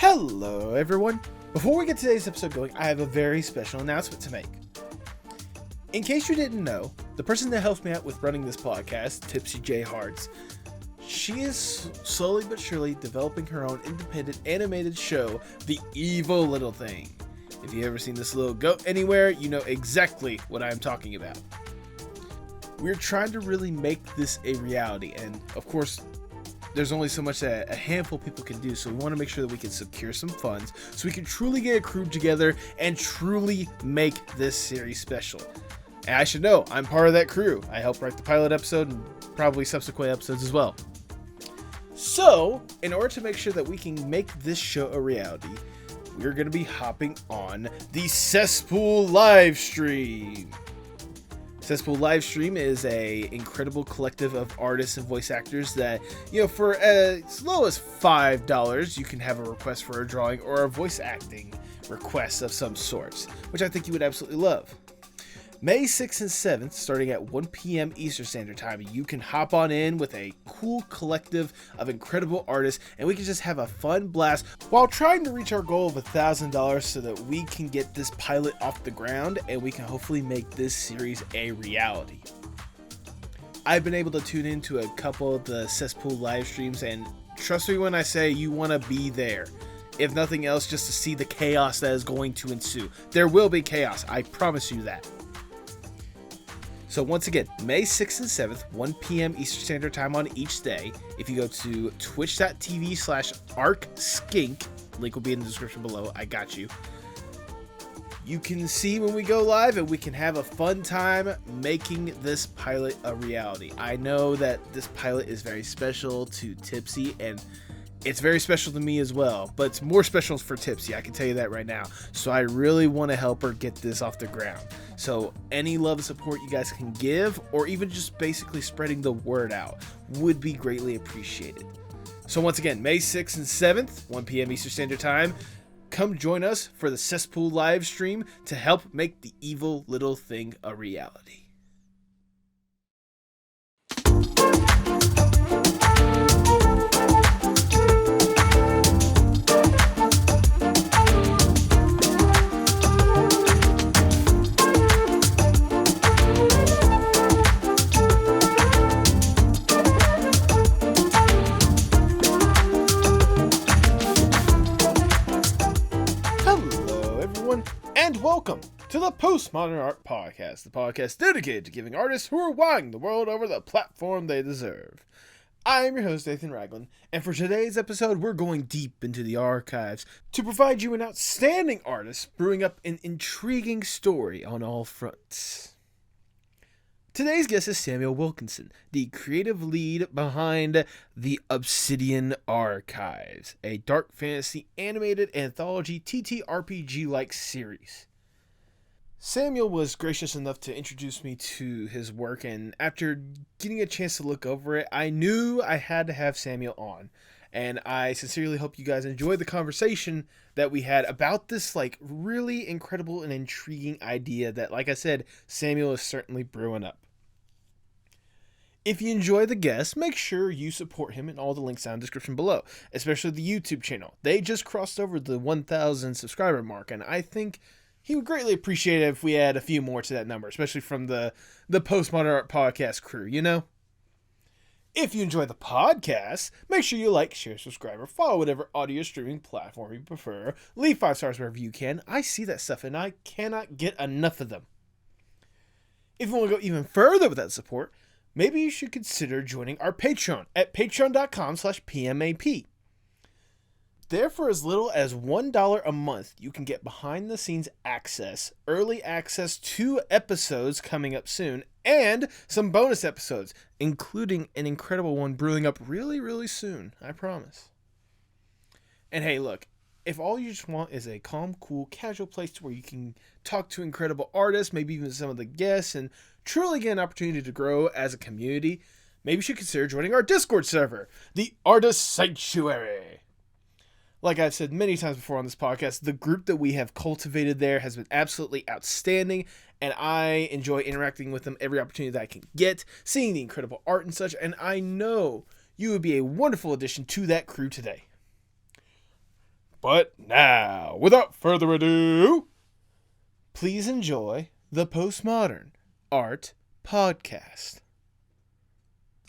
Hello everyone! Before we get today's episode going, I have a very special announcement to make. In case you didn't know, the person that helps me out with running this podcast, TipsyJHearts, she is slowly but surely developing her own independent animated show, The Evil Little Thing. If you've ever seen this little goat anywhere, you know exactly what I'm talking about. We're trying to really make this a reality, and of course, there's only so much that a handful of people can do, so we want to make sure that we can secure some funds so we can truly get a crew together and truly make this series special. And I should know, I'm part of that crew. I helped write the pilot episode and probably subsequent episodes as well. So, in order to make sure that we can make this show a reality, we're going to be hopping on the Cesspool Livestream. Cesspool Livestream is a incredible collective of artists and voice actors that, for as low as $5, you can have a request for a drawing or a voice acting request of some sorts, which I think you would absolutely love. May 6th and 7th, starting at 1 p.m. Eastern Standard Time, you can hop on in with a cool collective of incredible artists, and we can just have a fun blast while trying to reach our goal of $1,000 so that we can get this pilot off the ground and we can hopefully make this series a reality. I've been able to tune into a couple of the Cesspool live streams, and trust me when I say you want to be there. If nothing else, just to see the chaos that is going to ensue. There will be chaos, I promise you that. So once again, May 6th and 7th, 1 p.m. Eastern Standard Time on each day. If you go to twitch.tv/arcskink, link will be in the description below, I got you. You can see when we go live and we can have a fun time making this pilot a reality. I know that this pilot is very special to Tipsy, and it's very special to me as well, but it's more special for Tipsy, I can tell you that right now. So I really want to help her get this off the ground. So any love and support you guys can give, or even just basically spreading the word out, would be greatly appreciated. So once again, May 6th and 7th, 1 p.m. Eastern Standard Time, come join us for the Cesspool live stream to help make The Evil Little Thing a reality. And welcome to the Postmodern Art Podcast, the podcast dedicated to giving artists who are wowing the world over the platform they deserve. I am your host, Nathan Ragland, and for today's episode, we're going deep into the archives to provide you an outstanding artist brewing up an intriguing story on all fronts. Today's guest is Samuel Wilkinson, the creative lead behind the Obsidian Archives, a dark fantasy animated anthology TTRPG-like series. Samuel was gracious enough to introduce me to his work, and after getting a chance to look over it, I knew I had to have Samuel on. And I sincerely hope you guys enjoyed the conversation that we had about this really incredible and intriguing idea that, like I said, Samuel is certainly brewing up. If you enjoy the guest, make sure you support him in all the links down in the description below, especially the YouTube channel. They just crossed over the 1,000 subscriber mark, and I think he would greatly appreciate it if we add a few more to that number, especially from the Postmodern Art Podcast crew, If you enjoy the podcast, make sure you like, share, subscribe, or follow whatever audio streaming platform you prefer. Leave 5 stars wherever you can. I see that stuff, and I cannot get enough of them. If you want to go even further with that support, maybe you should consider joining our Patreon at patreon.com/PMAP. There, for as little as $1 a month, you can get behind-the-scenes access, early access to episodes coming up soon, and some bonus episodes, including an incredible one brewing up really, really soon, I promise. And hey, look, if all you just want is a calm, cool, casual place where you can talk to incredible artists, maybe even some of the guests, and truly get an opportunity to grow as a community, maybe you should consider joining our Discord server, the Artist Sanctuary. Like I've said many times before on this podcast, the group that we have cultivated there has been absolutely outstanding, and I enjoy interacting with them every opportunity that I can get, seeing the incredible art and such, and I know you would be a wonderful addition to that crew today. But now, without further ado, please enjoy the Postmodern Art Podcast.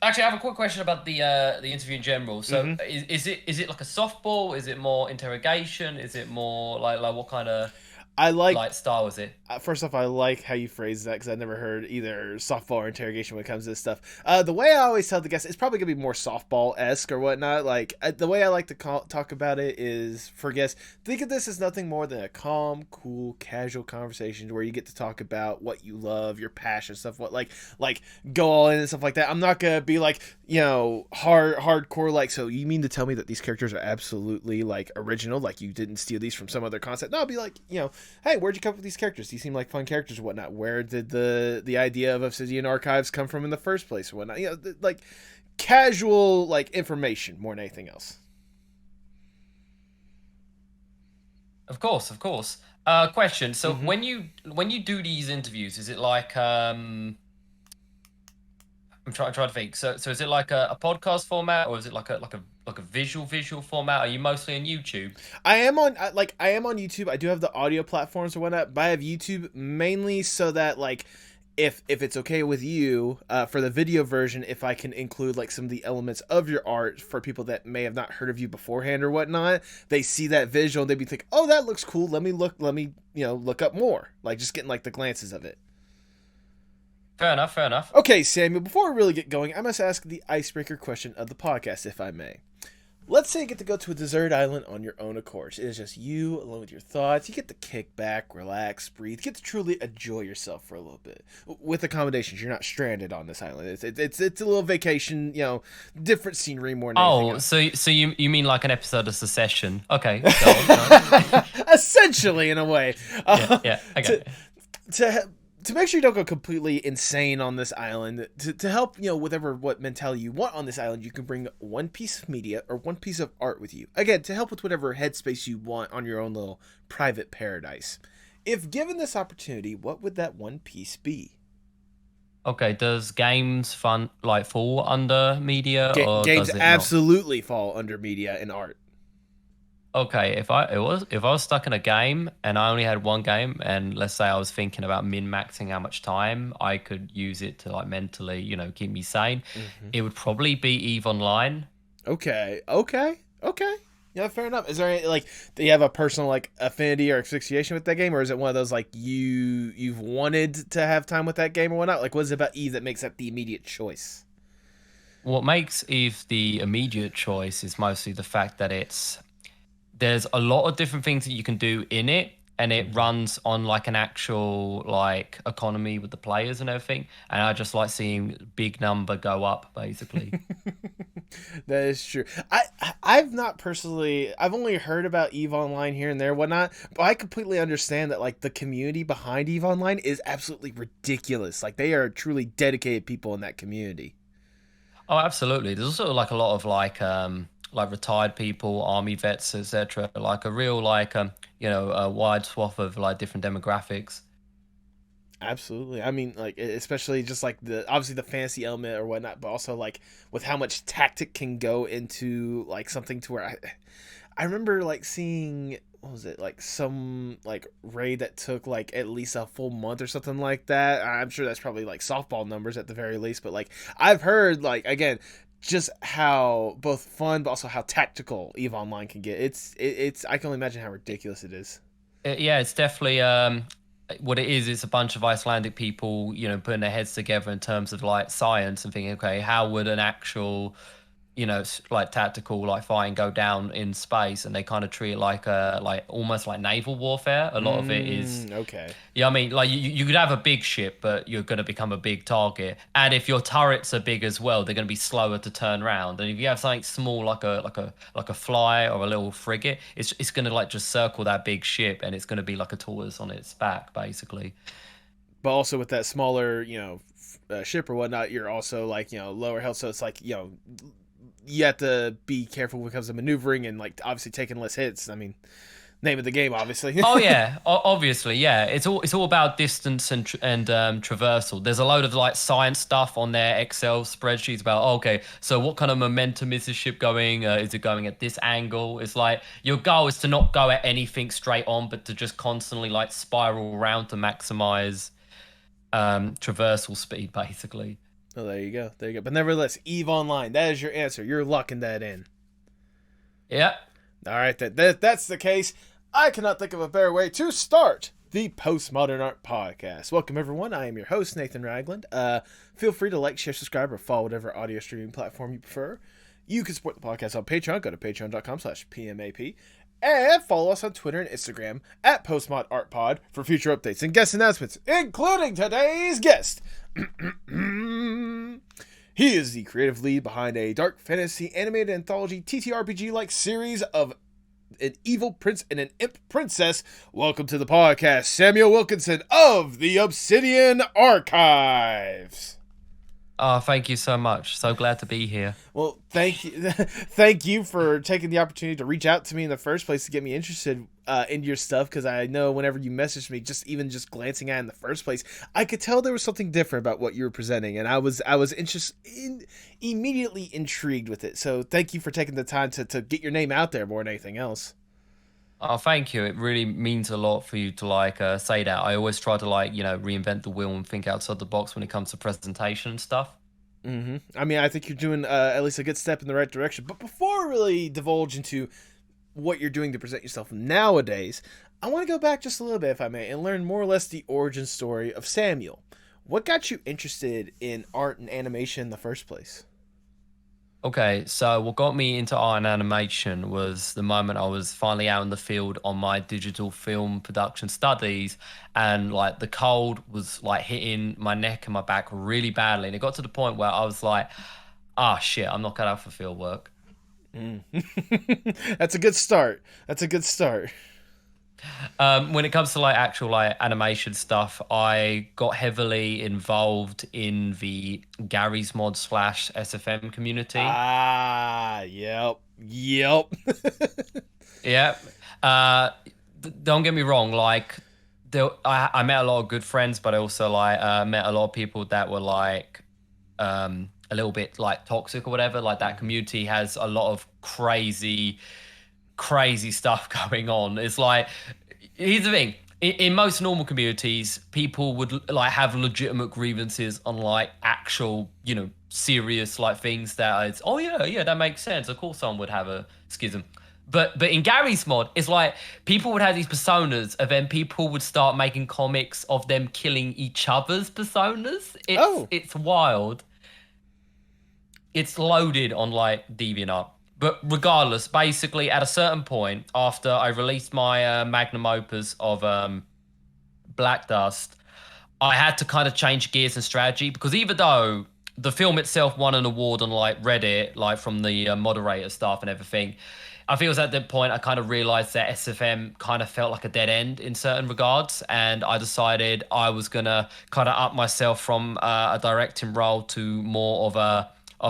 Actually, I have a quick question about the interview in general. So, is it like a softball? Is it more interrogation? Is it more like what kind of I like style is it? First off, I like how you phrase that because I never heard either softball or interrogation when it comes to this stuff. The way I always tell the guests, it's probably gonna be more softball-esque or whatnot. Like the way I like to talk about it is for guests, think of this as nothing more than a calm, cool, casual conversation where you get to talk about what you love, your passion, stuff. What like go all in and stuff like that. I'm not gonna be like hardcore like. So you mean to tell me that these characters are absolutely like original? Like you didn't steal these from some other concept? No, I'll be like hey, where'd you come up with these characters? These seem like fun characters or whatnot. Where did the idea of Obsidian Archives come from in the first place or whatnot? Like casual like information more than anything else. Of course, of course. Question. So when you do these interviews, is it like I'm trying to think. So is it like a podcast format, or is it like a visual format? Are you mostly on YouTube? I am on YouTube. I do have the audio platforms or whatnot, but I have YouTube mainly so that like if it's okay with you, for the video version, if I can include like some of the elements of your art for people that may have not heard of you beforehand or whatnot, they see that visual and they be think, oh, that looks cool. Let me look up more. Like just getting like the glances of it. Fair enough. Fair enough. Okay, Samuel, before we really get going, I must ask the icebreaker question of the podcast, if I may. Let's say you get to go to a desert island on your own accord. It is just you, alone with your thoughts. You get to kick back, relax, breathe. You get to truly enjoy yourself for a little bit. With accommodations, you're not stranded on this island. It's a little vacation, different scenery more than anything else. So you mean like an episode of Succession? Okay, go on. Essentially, in a way. Yeah, okay. To make sure you don't go completely insane on this island, to help, what mentality you want on this island, you can bring one piece of media or one piece of art with you. Again, to help with whatever headspace you want on your own little private paradise. If given this opportunity, what would that one piece be? Okay, does games fall under media, or games does it absolutely fall under media and art. Okay, if I was stuck in a game and I only had one game, and let's say I was thinking about min-maxing how much time I could use it to like mentally, keep me sane, it would probably be EVE Online. Okay. Yeah, fair enough. Is there any, do you have a personal affinity or asphyxiation with that game, or is it one of those you've wanted to have time with that game or whatnot? What is it about EVE that makes that the immediate choice? What makes EVE the immediate choice is mostly the fact that there's a lot of different things that you can do in it, and it runs on an actual economy with the players and everything, and I just like seeing big number go up basically. That is true. I've not personally, I've only heard about EVE Online here and there whatnot, but I completely understand that the community behind EVE Online is absolutely ridiculous. They are truly dedicated people in that community. Oh, absolutely. There's also a lot of retired people, army vets, etc. A real a wide swath of different demographics. Absolutely. I mean, especially just obviously the fantasy element or whatnot, but also with how much tactic can go into something to where I remember seeing, what was it, some raid that took at least a full month or something like that. I'm sure that's probably softball numbers at the very least, but I've heard again, just how both fun but also how tactical EVE Online can get. It's I can only imagine how ridiculous it is. Yeah, it's definitely what it is. It's a bunch of Icelandic people, putting their heads together in terms of science and thinking, okay, how would an actual tactical fighting go down in space, and they kind of treat it almost like naval warfare. A lot of it is okay. Yeah, I mean, you could have a big ship, but you're going to become a big target, and if your turrets are big as well, they're going to be slower to turn around. And if you have something small like a fly or a little frigate, it's going to just circle that big ship, and it's going to be like a tortoise on its back basically. But also with that smaller ship or whatnot, you're also lower health, so it's you have to be careful when it comes to maneuvering and obviously taking less hits. I mean, Name of the game, obviously. Oh yeah, obviously, yeah. It's all about distance and traversal. There's a load of like science stuff on their Excel spreadsheets about okay, so what kind of momentum is this ship going? Is it going at this angle? It's like your goal is to not go at anything straight on, but to just constantly like spiral around to maximize traversal speed, basically. Oh, there you go. There you go. But nevertheless, EVE Online, that is your answer. You're locking that in. Yeah. All right, that's the case. I cannot think of a better way to start the Postmodern Art Podcast. Welcome, everyone. I am your host, Nathan Ragland. Feel free to like, share, subscribe, or follow whatever audio streaming platform you prefer. You can support the podcast on Patreon. Go to patreon.com/PMAP. And follow us on Twitter and Instagram at PostmodArtPod for future updates and guest announcements, including today's guest. He is the creative lead behind a dark fantasy animated anthology TTRPG-like series of an evil prince and an imp princess. Welcome to the podcast, Samuel Wilkinson of the Obsidian Archives. Oh, thank you so much. So glad to be here. Well, thank you, thank you for taking the opportunity to reach out to me in the first place to get me interested in your stuff. Because I know whenever you messaged me, just glancing at it in the first place, I could tell there was something different about what you were presenting, and I was immediately intrigued with it. So thank you for taking the time to get your name out there more than anything else. Oh, thank you. It really means a lot for you to like say that. I always try to like, reinvent the wheel and think outside the box when it comes to presentation and stuff. Mm-hmm. I mean, I think you're doing at least a good step in the right direction. But before I really divulge into what you're doing to present yourself nowadays, I want to go back just a little bit, if I may, and learn more or less the origin story of Samuel. What got you interested in art and animation in the first place? Okay, so what got me into art and animation was the moment I was finally out in the field on my digital film production studies, and like the cold was like hitting my neck and my back really badly, and it got to the point where I was like, ah, shit, I'm not cut out for field work. That's a good start. That's a good start. When it comes to like actual like animation stuff, I got heavily involved in the Gary's Mod / SFM community. Yep. Yeah. Don't get me wrong. Like, I met a lot of good friends, but I also like met a lot of people that were like a little bit like toxic or whatever. Like that community has a lot of crazy stuff going on. It's like, here's the thing. In most normal communities, people would like have legitimate grievances on like actual, serious like things that it's, oh yeah, that makes sense. Of course someone would have a schism. But in Gary's mod, it's like people would have these personas, and then people would start making comics of them killing each other's personas. It's wild. It's loaded on like DeviantArt. But regardless, basically, at a certain point, after I released my magnum opus of Black Dust, I had to kind of change gears and strategy, because even though the film itself won an award on like Reddit, like from the moderator staff and everything, I feel at that point I kind of realized that SFM kind of felt like a dead end in certain regards, and I decided I was gonna kind of up myself from a directing role to more of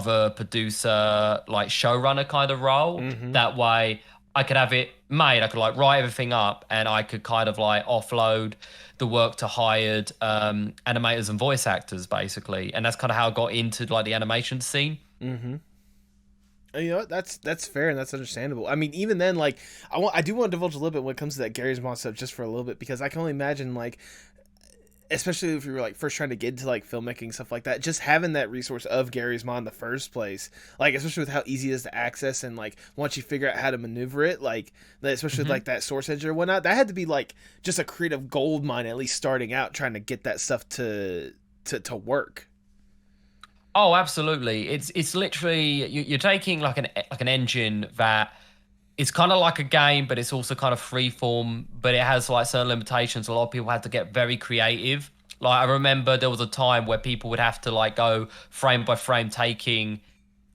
a producer, like showrunner kind of role. Mm-hmm. That way I could have it made. I could like write everything up, and I could kind of like offload the work to hired animators and voice actors, basically. And that's kind of how I got into like the animation scene. Mm-hmm. You know what? That's fair and that's understandable. I mean, even then, like I do want to divulge a little bit when it comes to that Gary's Mod stuff, just for a little bit, because I can only imagine, like, especially if you were like first trying to get into like filmmaking, stuff like that, just having that resource of Gary's Mod in the first place, like especially with how easy it is to access, and like once you figure out how to maneuver it, like especially with like that source edge or whatnot, that had to be like just a creative gold mine, at least starting out trying to get that stuff to work. Oh, absolutely. It's literally you're taking like an engine that it's kind of like a game, but it's also kind of free form, but it has like certain limitations. A lot of people had to get very creative. Like I remember there was a time where people would have to like go frame by frame taking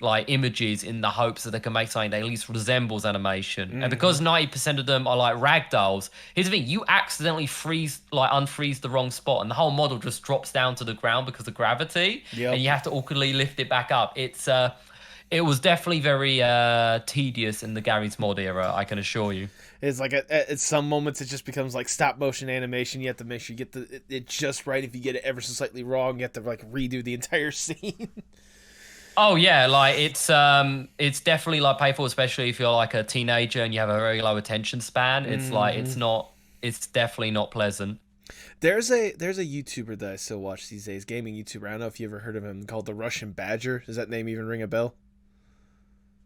like images in the hopes that they can make something that at least resembles animation. Mm-hmm. And because 90% of them are like ragdolls, here's the thing, you accidentally unfreeze the wrong spot and the whole model just drops down to the ground because of gravity. Yep. And you have to awkwardly lift it back up. It was definitely very tedious in the Gary's Mod era, I can assure you. It's like at some moments it just becomes like stop motion animation. You have to make sure you get it just right. If you get it ever so slightly wrong, you have to like redo the entire scene. Oh yeah, like it's definitely like painful, especially if you're like a teenager and you have a very low attention span. It's like it's definitely not pleasant. There's a YouTuber that I still watch these days, gaming YouTuber. I don't know if you ever heard of him, called the Russian Badger. Does that name even ring a bell?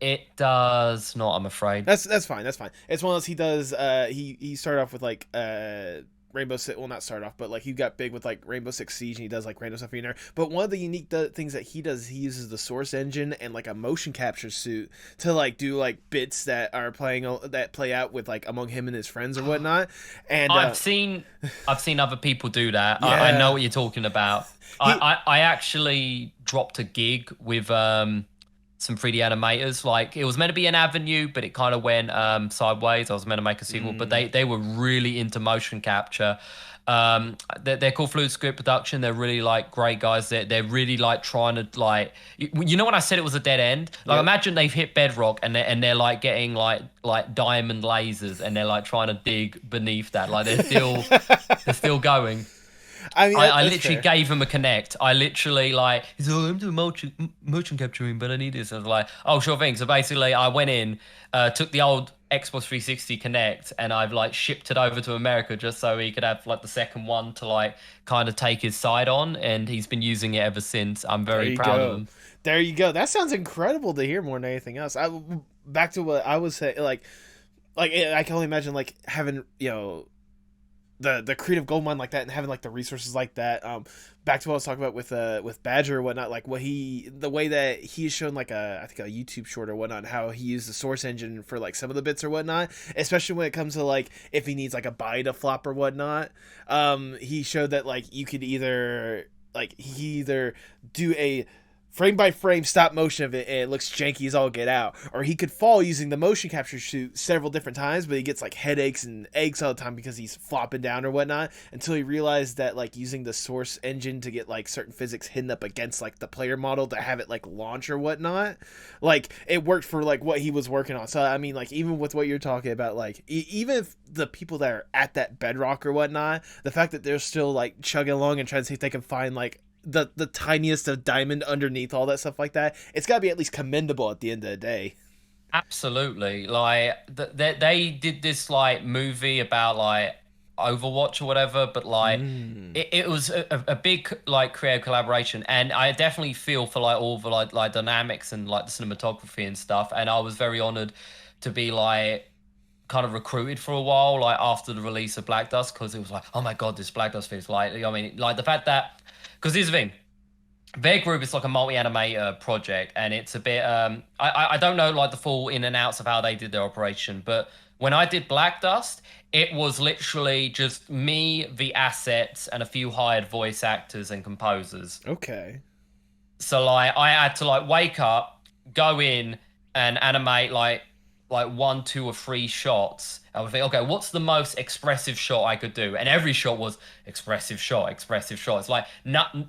It does not, I'm afraid. That's fine. That's fine. It's one of those he does. He started off with like Rainbow Six. Well, not start off, but like he got big with like Rainbow Six Siege, and he does like random stuff in there. But one of the unique things that he does, he uses the Source engine and like a motion capture suit to like do like bits that are that play out with like among him and his friends or whatnot. And I've seen other people do that. Yeah. I know what you're talking about. I actually dropped a gig with some 3D animators. Like it was meant to be an avenue, but it kind of went sideways. I was meant to make a sequel, but they were really into motion capture. They're called Fluid Script Production. They're really like great guys. They're really like trying to like, you know, when I said it was a dead end, like imagine they've hit bedrock and they're like getting like diamond lasers and they're like trying to dig beneath that. Like they're still going. I mean, I literally gave him a Connect. I literally like, he's like, I'm doing motion capturing, but I need this. I was like, oh, sure thing. So basically, I went in, took the old Xbox 360 Connect, and I've like shipped it over to America just so he could have like the second one to like kind of take his side on, and he's been using it ever since. I'm very proud of him. There you go. That sounds incredible to hear more than anything else. Back to what I was saying, like I can only imagine like having, you know, the creative gold mine like that and having like the resources like that. Back to what I was talking about with Badger or whatnot, like the way that he's shown like I think a YouTube short or whatnot, how he used the Source engine for like some of the bits or whatnot, especially when it comes to like if he needs like a body to flop or whatnot. He showed that like you could either do a frame by frame stop motion of it and it looks janky as all get out, or he could fall using the motion capture shoot several different times, but he gets like headaches and aches all the time because he's flopping down or whatnot, until he realized that like using the Source engine to get like certain physics hidden up against like the player model to have it like launch or whatnot, like it worked for like what he was working on. So I mean, like even with what you're talking about, like even if the people that are at that bedrock or whatnot, the fact that they're still like chugging along and trying to see if they can find like the tiniest of diamond underneath all that stuff like that, it's got to be at least commendable at the end of the day. Absolutely. Like they did this like movie about like Overwatch or whatever, but like it was a big like creative collaboration, and I definitely feel for like all the like dynamics and like the cinematography and stuff, and I was very honored to be like kind of recruited for a while like after the release of Black Dust, because it was like, oh my god, this Black Dust feels like, I mean, like the fact that, because here's the thing, their group is like a multi-animator project, and it's a bit I don't know like the full in and outs of how they did their operation, but when I did Black Dust, it was literally just me, the assets, and a few hired voice actors and composers. Okay. So like I had to like wake up, go in and animate like 1, 2, or 3 shots. I would think, okay, what's the most expressive shot I could do? And every shot was expressive shot, expressive shot. It's like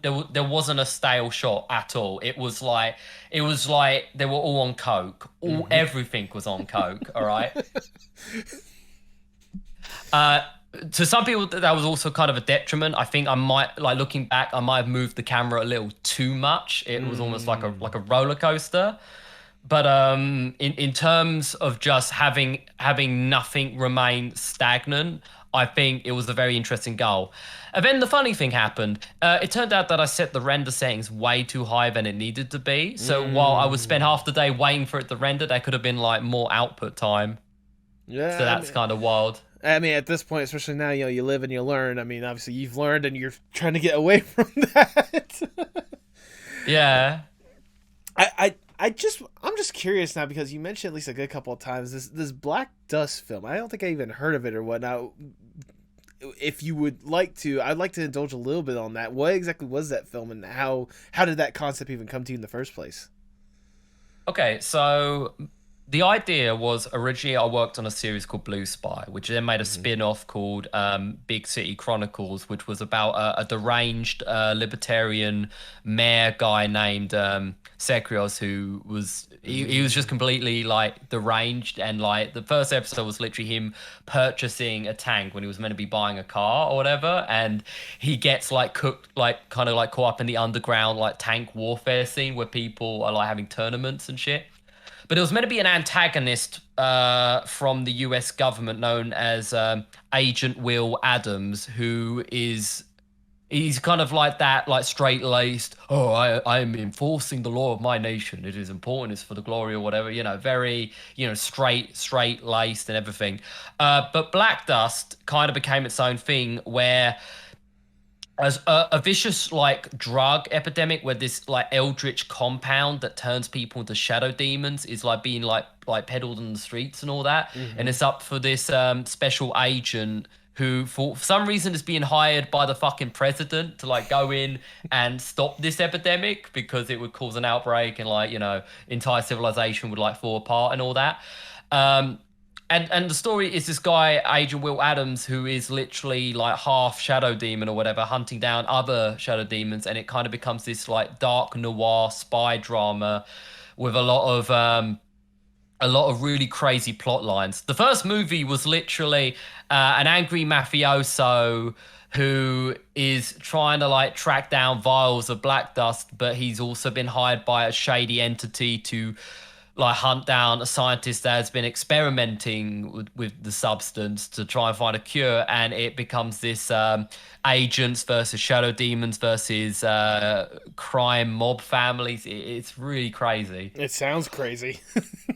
there wasn't a stale shot at all. It was like they were all on coke. Everything was on coke. All right. To some people, that was also kind of a detriment. I think I might, like looking back, I might have moved the camera a little too much. It was almost like a roller coaster. But in terms of just having nothing remain stagnant, I think it was a very interesting goal. And then the funny thing happened. It turned out that I set the render settings way too high than it needed to be. So while I would spend half the day waiting for it to render, there could have been like more output time. Yeah. So that's kind of wild. I mean, at this point, especially now, you know, you live and you learn. I mean, obviously you've learned and you're trying to get away from that. Yeah. I'm just curious now, because you mentioned at least a good couple of times this Black Dust film. I don't think I even heard of it or whatnot. If you would like to, I'd like to indulge a little bit on that. What exactly was that film, and how did that concept even come to you in the first place? Okay, so the idea was originally I worked on a series called Blue Spy, which then made a Mm-hmm. spin-off called Big City Chronicles, which was about a deranged libertarian mayor guy named Sekrios, who was he was just completely like deranged, and like the first episode was literally him purchasing a tank when he was meant to be buying a car or whatever, and he gets like cooked, like kind of like caught up in the underground like tank warfare scene where people are like having tournaments and shit. But it was meant to be an antagonist from the US government known as Agent Will Adams, who is he's kind of like that, like straight-laced, oh, I'm enforcing the law of my nation. It is important, it's for the glory or whatever, very, straight-laced and everything. But Black Dust kind of became its own thing where as a vicious like drug epidemic where this like eldritch compound that turns people into shadow demons is like being like peddled in the streets and all that, and Mm-hmm. it's up for this special agent who for some reason is being hired by the fucking president to like go in and stop this epidemic because it would cause an outbreak and like entire civilization would like fall apart and all that. um and the story is this guy, Agent Will Adams, who is literally like half shadow demon or whatever, hunting down other shadow demons, and it kind of becomes this like dark noir spy drama with a lot of really crazy plot lines. The first movie was literally an angry mafioso who is trying to like track down vials of black dust, but he's also been hired by a shady entity to like hunt down a scientist that has been experimenting with the substance to try and find a cure, and it becomes this agents versus shadow demons versus crime mob families. It's really crazy. It sounds crazy.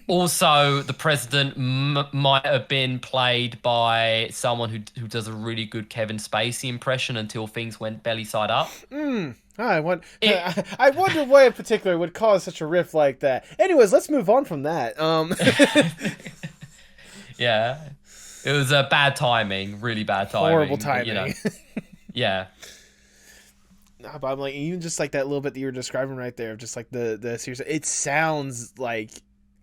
Also, the president might have been played by someone who does a really good Kevin Spacey impression until things went belly side up. I want. It, I wonder what in particular would cause such a riff like that. Anyways, let's move on from that. yeah, it was a bad timing, really bad timing. Horrible But, timing. yeah. Nah, but I'm like, even just like that little bit that you were describing right there, of just like the series. It sounds like,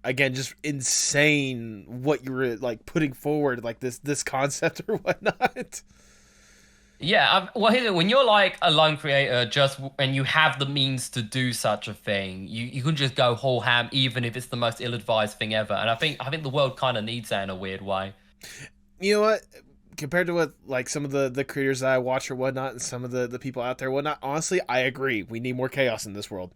again, just insane what you were like putting forward, like this concept or whatnot. Yeah, well, here's it. When you're like a lone creator, and you have the means to do such a thing, you can just go whole ham, even if it's the most ill-advised thing ever. And I think the world kind of needs that in a weird way. You know what? Compared to what like some of the creators that I watch or whatnot, and some of the people out there whatnot, honestly, I agree. We need more chaos in this world.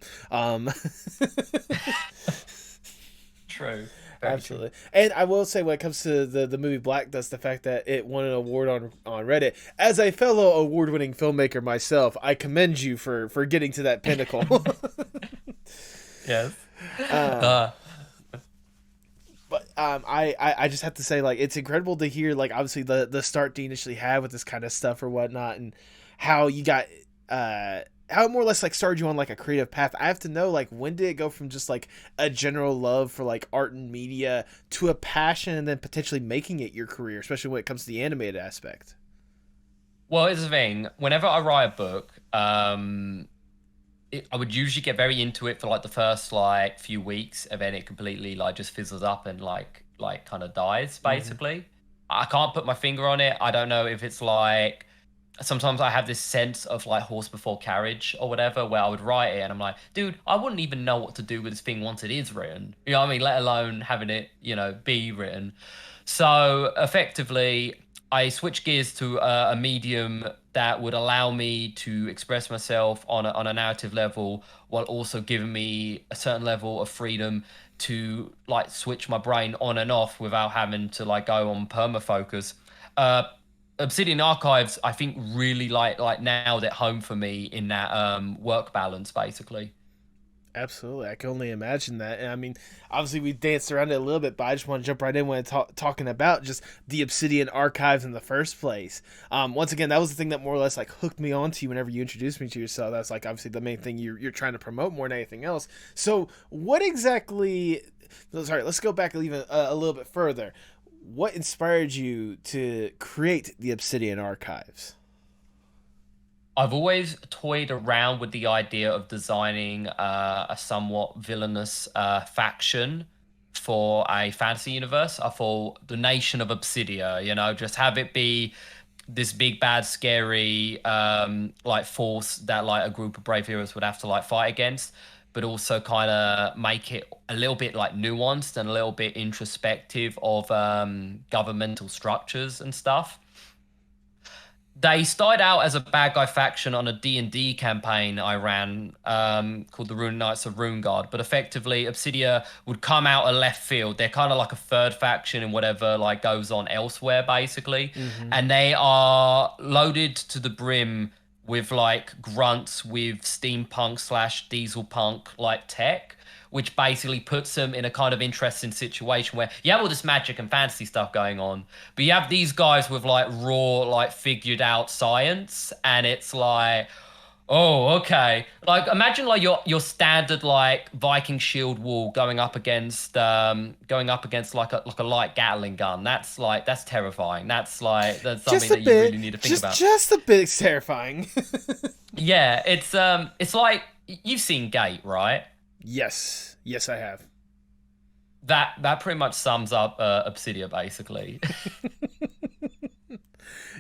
True. Very Absolutely. True. And I will say, when it comes to the movie Black Dust, the fact that it won an award on Reddit, as a fellow award-winning filmmaker myself, I commend you for getting to that pinnacle. Yes. But I just have to say, like, it's incredible to hear, like, obviously the start you initially had with this kind of stuff or whatnot, and how you got how it more or less like started you on like a creative path. I have to know, like, when did it go from just like a general love for like art and media to a passion, and then potentially making it your career, especially when it comes to the animated aspect? Well, here's the thing. Whenever I write a book, I would usually get very into it for like the first like few weeks, and then it completely like just fizzles up and like kind of dies basically. I can't put my finger on it. I don't know if it's like sometimes I have this sense of like horse before carriage or whatever, where I would write it and I'm like, dude, I wouldn't even know what to do with this thing once it is written. You know what I mean? Let alone having it, be written. So effectively, I switched gears to a medium that would allow me to express myself on a narrative level, while also giving me a certain level of freedom to like switch my brain on and off without having to like go on perma focus. Uh, Obsidian Archives, I think, really like nailed it home for me in that work balance, basically. Absolutely, I can only imagine that. And I mean, obviously we danced around it a little bit, but I just want to jump right in when talking about just the Obsidian Archives in the first place. Once again, that was the thing that more or less like hooked me onto you whenever you introduced me to yourself. That's like obviously the main thing you're trying to promote more than anything else. So, what exactly? Sorry, let's go back even a little bit further. What inspired you to create the Obsidian Archives? I've always toyed around with the idea of designing a somewhat villainous faction for a fantasy universe. I thought the nation of Obsidia, just have it be this big bad scary like force that like a group of brave heroes would have to like fight against, but also kind of make it a little bit like nuanced and a little bit introspective of governmental structures and stuff. They started out as a bad guy faction on a D&D campaign I ran called the Rune Knights of Runeguard, but effectively Obsidia would come out of left field. They're kind of like a third faction in whatever like goes on elsewhere, basically. Mm-hmm. And they are loaded to the brim with like grunts with steampunk slash diesel punk like tech, which basically puts them in a kind of interesting situation where you have all this magic and fantasy stuff going on, but you have these guys with like raw, like figured out science, and it's like, oh, okay. Like imagine like your standard like Viking shield wall going up against like a light Gatling gun. That's terrifying. That's something that you really need to think about. Just a bit terrifying. Yeah, it's like you've seen Gate, right? Yes, I have. That pretty much sums up Obsidia, basically.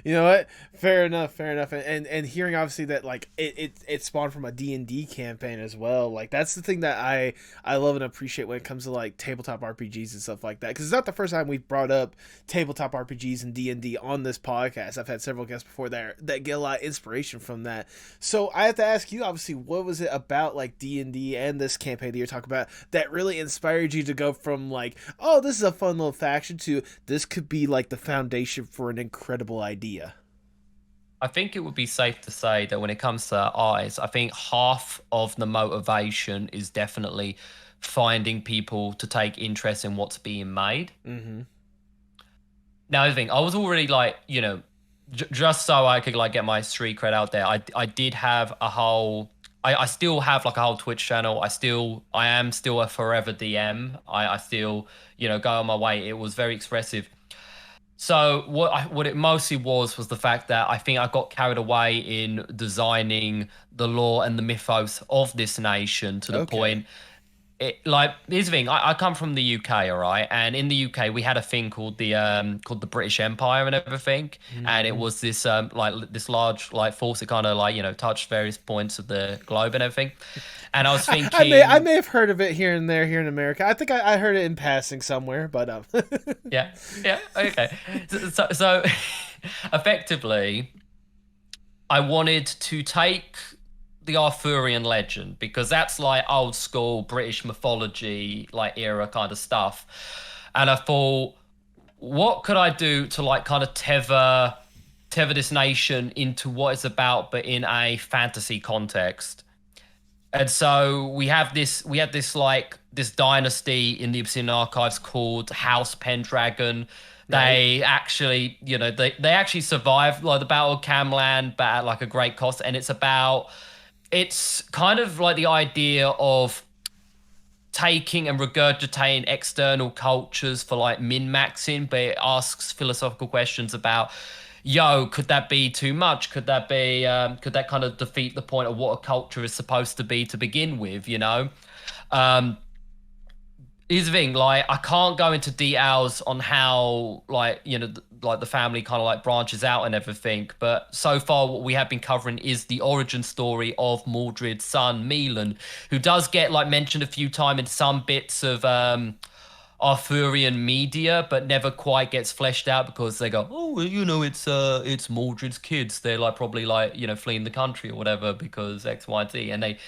You know what? Fair enough. And hearing obviously that like it spawned from a D&D campaign as well. Like that's the thing that I love and appreciate when it comes to like tabletop RPGs and stuff like that. Because it's not the first time we've brought up tabletop RPGs and D&D on this podcast. I've had several guests before that get a lot of inspiration from that. So I have to ask you, obviously, what was it about like D&D and this campaign that you're talking about that really inspired you to go from like, oh, this is a fun little faction to this could be like the foundation for an incredible idea? I think it would be safe to say that when it comes to eyes, I think half of the motivation is definitely finding people to take interest in what's being made. Mm-hmm. Now, the thing, I was already like, just so I could like get my street cred out there, I did have a whole. I still have like a whole Twitch channel. I am still a forever DM. I still, go on my way. It was very expressive. So what it mostly was the fact that I think I got carried away in designing the lore and the mythos of this nation to the point. Here's the thing. I come from the UK, all right, and in the UK we had a thing called the British Empire and everything, and it was this this large like force that kind of like touched various points of the globe and everything. And I was thinking, I may have heard of it here and there here in America. I think I heard it in passing somewhere, but yeah, okay. So effectively, I wanted to take the Arthurian legend because that's like old school British mythology like era kind of stuff, and I thought, what could I do to like kind of tether this nation into what it's about, but in a fantasy context. And so we had this dynasty in the Obsidian Archives called House Pendragon. They actually, they actually survived like the Battle of Camland, but at like a great cost. And it's kind of like the idea of taking and regurgitating external cultures for like min-maxing, but it asks philosophical questions about, could that be too much? Could that kind of defeat the point of what a culture is supposed to be to begin with, Here's the thing, like, I can't go into details on how, like, like the family kind of like branches out and everything, but so far what we have been covering is the origin story of Mordred's son, Milan, who does get like mentioned a few times in some bits of Arthurian media, but never quite gets fleshed out because they go, oh, it's Mordred's kids. They're like probably like fleeing the country or whatever because X, Y, Z, and they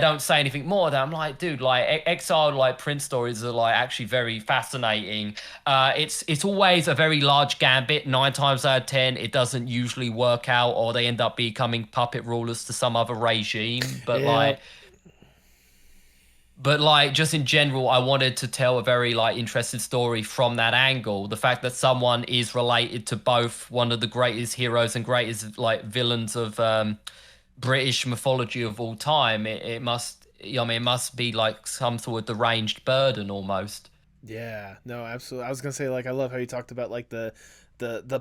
don't say anything more. That I'm like, dude, like exiled like prince stories are like actually very fascinating. It's always a very large gambit. 9 times out of 10, it doesn't usually work out, or they end up becoming puppet rulers to some other regime. But like just in general, I wanted to tell a very like interesting story from that angle. The fact that someone is related to both one of the greatest heroes and greatest like villains of British mythology of all time. It must, it must be like some sort of deranged burden almost. Yeah, no, absolutely. I was gonna say, like, I love how you talked about like the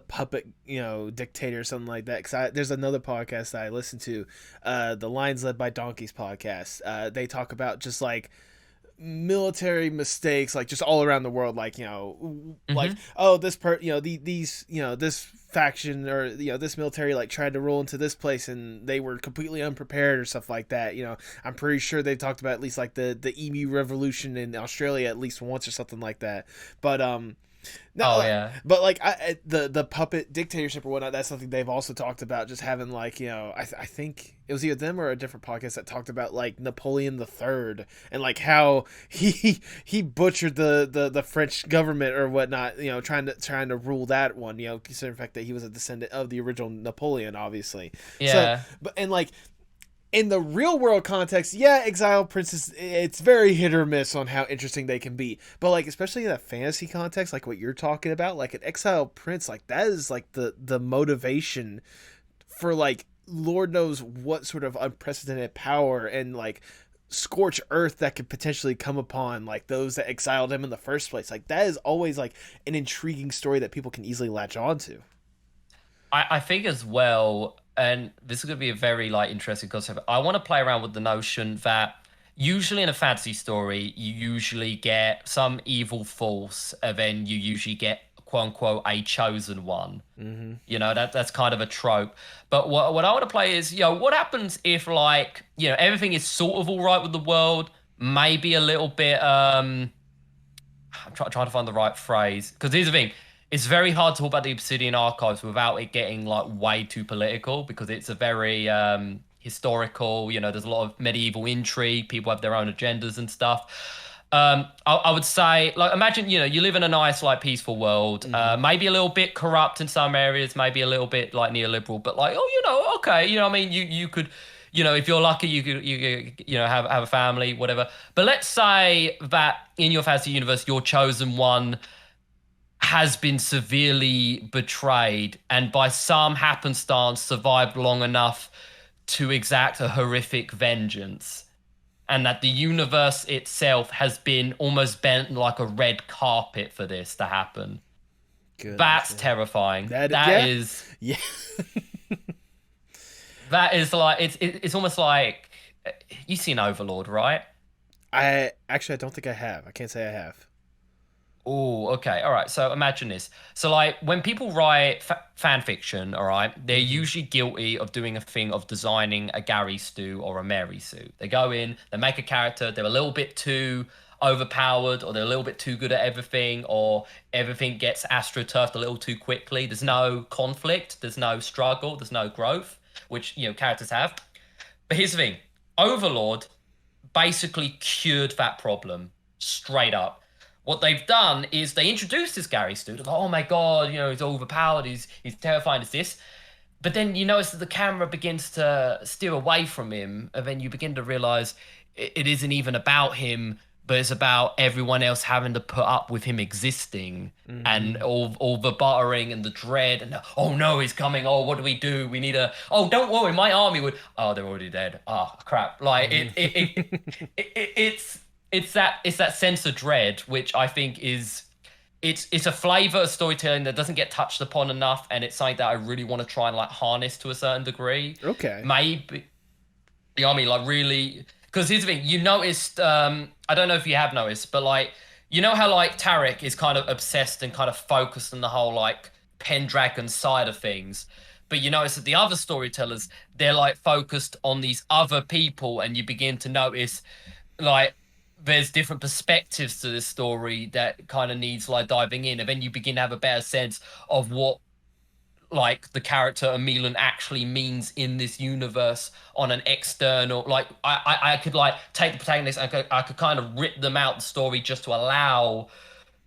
puppet, dictator or something like that. Because there's another podcast that I listen to, the Lions Led by Donkeys podcast. They talk about just like military mistakes, like just all around the world, like, you know, like, Hmm. oh, these this faction, or, you know, this military like tried to roll into this place and they were completely unprepared or stuff like that. You know, I'm pretty sure they've talked about at least like the emu revolution in Australia at least once or something like that. But no, Oh yeah. but like the puppet dictatorship or whatnot, that's something they've also talked about. Just having, like, you know, I think it was either them or a different podcast that talked about like Napoleon the Third, and like how he butchered the French government or whatnot. You know, trying to rule that one. You know, considering the fact that he was a descendant of the original Napoleon, obviously. So, Yeah. but and like in the real world context, yeah, Exile Princess, it's very hit or miss on how interesting they can be. But like, especially in a fantasy context, like what you're talking about, like an Exile Prince, like that is like the motivation for like Lord knows what sort of unprecedented power and like scorch earth that could potentially come upon like those that exiled him in the first place. Like that is always like an intriguing story that people can easily latch on to. I think as well, and this is going to be a very like interesting concept. I want to play around with the notion that usually in a fantasy story, you usually get some evil force, and then you usually get quote unquote a chosen one. Mm-hmm. You know, that's kind of a trope. But what I want to play is, you know, what happens if like, you know, everything is sort of all right with the world, maybe a little bit I'm trying to find the right phrase, because here's the thing: it's very hard to talk about the Obsidian Archives without it getting like way too political, because it's a very historical. You know, there's a lot of medieval intrigue. People have their own agendas and stuff. I would say, like, imagine, you know, you live in a nice, like, peaceful world, Mm-hmm. maybe a little bit corrupt in some areas, maybe a little bit like neoliberal, but like, oh, you know, okay, you know, what I mean, you could, you know, if you're lucky, you know, have a family, whatever. But let's say that in your fantasy universe, your chosen one has been severely betrayed and by some happenstance survived long enough to exact a horrific vengeance, and that the universe itself has been almost bent like a red carpet for this to happen. Goodness, That's yeah. terrifying. That That yeah, is yeah. that is like it's almost like you seen Overlord, right? I don't think I have. I can't say I have. Oh, okay. All right. So imagine this. So, like, when people write fan fiction, all right, they're Mm-hmm. usually guilty of doing a thing of designing a Gary Stu or a Mary Sue. They go in, they make a character, they're a little bit too overpowered, or they're a little bit too good at everything, or everything gets astroturfed a little too quickly. There's no conflict, there's no struggle, there's no growth, which, you know, characters have. But here's the thing: Overlord basically cured that problem straight up. What they've done is they introduced this Gary student. Oh my god, you know, he's overpowered, he's terrifying as this. But then you notice that the camera begins to steer away from him, and then you begin to realize it isn't even about him, but it's about everyone else having to put up with him existing, and Mm-hmm. all the buttering and the dread and the, oh no, he's coming. Oh, what do we do? We need a, oh, don't worry, my army would, oh, they're already dead. Oh crap. Like Mm-hmm. it's that sense of dread, which I think is it's a flavor of storytelling that doesn't get touched upon enough, and it's something that I really want to try and like harness to a certain degree. Okay. Maybe, you know what I mean, like really, because here's the thing: you noticed, I don't know if you have noticed, but like, you know how like Tarek is kind of obsessed and kind of focused on the whole like Pendragon side of things, but you notice that the other storytellers, they're like focused on these other people, and you begin to notice like there's different perspectives to this story that kind of needs like diving in, and then you begin to have a better sense of what like the character Emilan actually means in this universe on an external, like I could like take the protagonist, I could kind of rip them out the story just to allow,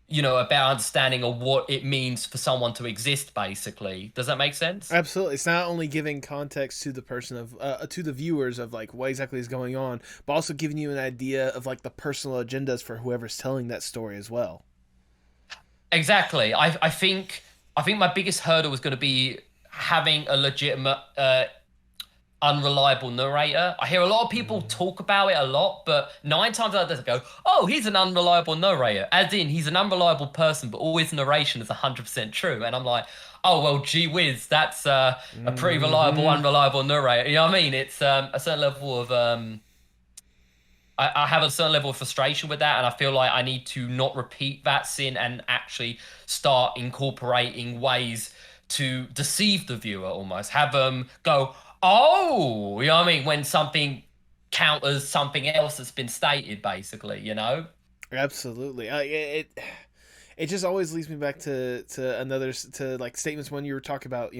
you know, a better understanding of what it means for someone to exist, basically. Does that make sense? Absolutely. It's not only giving context to the person of to the viewers of like what exactly is going on, but also giving you an idea of like the personal agendas for whoever's telling that story as well. Exactly. I think my biggest hurdle was going to be having a legitimate unreliable narrator. I hear a lot of people Mm. talk about it a lot, but 9 times out of 10 they go, "Oh, he's an unreliable narrator," as in he's an unreliable person, but all his narration is 100% true. And I'm like, "Oh well, gee whiz, that's a pretty reliable, Mm-hmm. unreliable narrator." You know what I mean? It's a certain level of I have a certain level of frustration with that, and I feel like I need to not repeat that sin and actually start incorporating ways to deceive the viewer almost. Have them go, oh, you know what I mean? When something counters something else that's been stated, basically, you know? Absolutely. It just always leads me back to another to like statements when you were talking about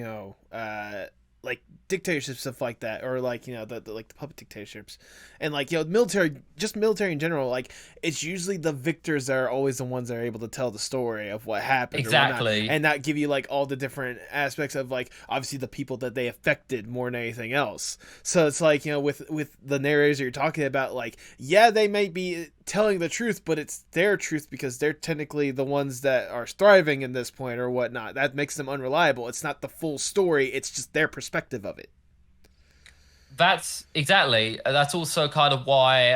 like dictatorships, stuff like that, or like the like the puppet dictatorships, and like military in general. Like it's usually the victors that are always the ones that are able to tell the story of what happened or whatnot, Exactly. and not give you like all the different aspects of like obviously the people that they affected more than anything else. So it's like with the narrators that you're talking about, like yeah, they may be telling the truth, but it's their truth because they're technically the ones that are thriving in this point or whatnot. That makes them unreliable. It's not the full story, it's just their perspective of it. That's exactly. That's also kind of why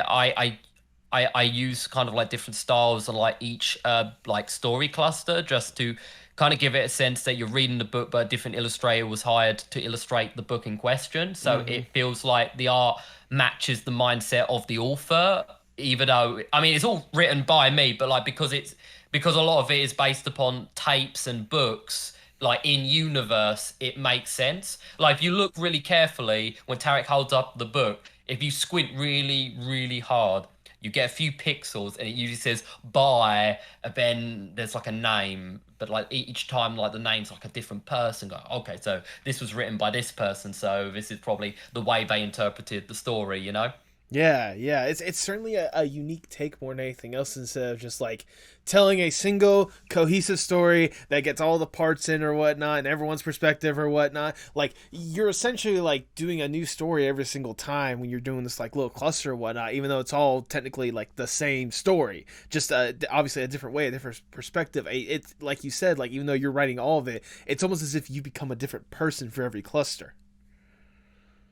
I use kind of like different styles and like each like story cluster just to kind of give it a sense that you're reading the book, but a different illustrator was hired to illustrate the book in question. So Mm-hmm. it feels like the art matches the mindset of the author, even though I mean it's all written by me, but like because a lot of it is based upon tapes and books like in universe, it makes sense. Like if you look really carefully when Tarek holds up the book, if you squint really, really hard, you get a few pixels and it usually says by, and then there's like a name, but like each time like the name's like a different person. Go, okay, so this was written by this person, so this is probably the way they interpreted the story, you know? Yeah. It's certainly a unique take more than anything else instead of just like telling a single cohesive story that gets all the parts in or whatnot and everyone's perspective or whatnot. Like you're essentially like doing a new story every single time when you're doing this like little cluster or whatnot, even though it's all technically like the same story, just obviously a different way, a different perspective. It's like you said, like even though you're writing all of it, it's almost as if you become a different person for every cluster.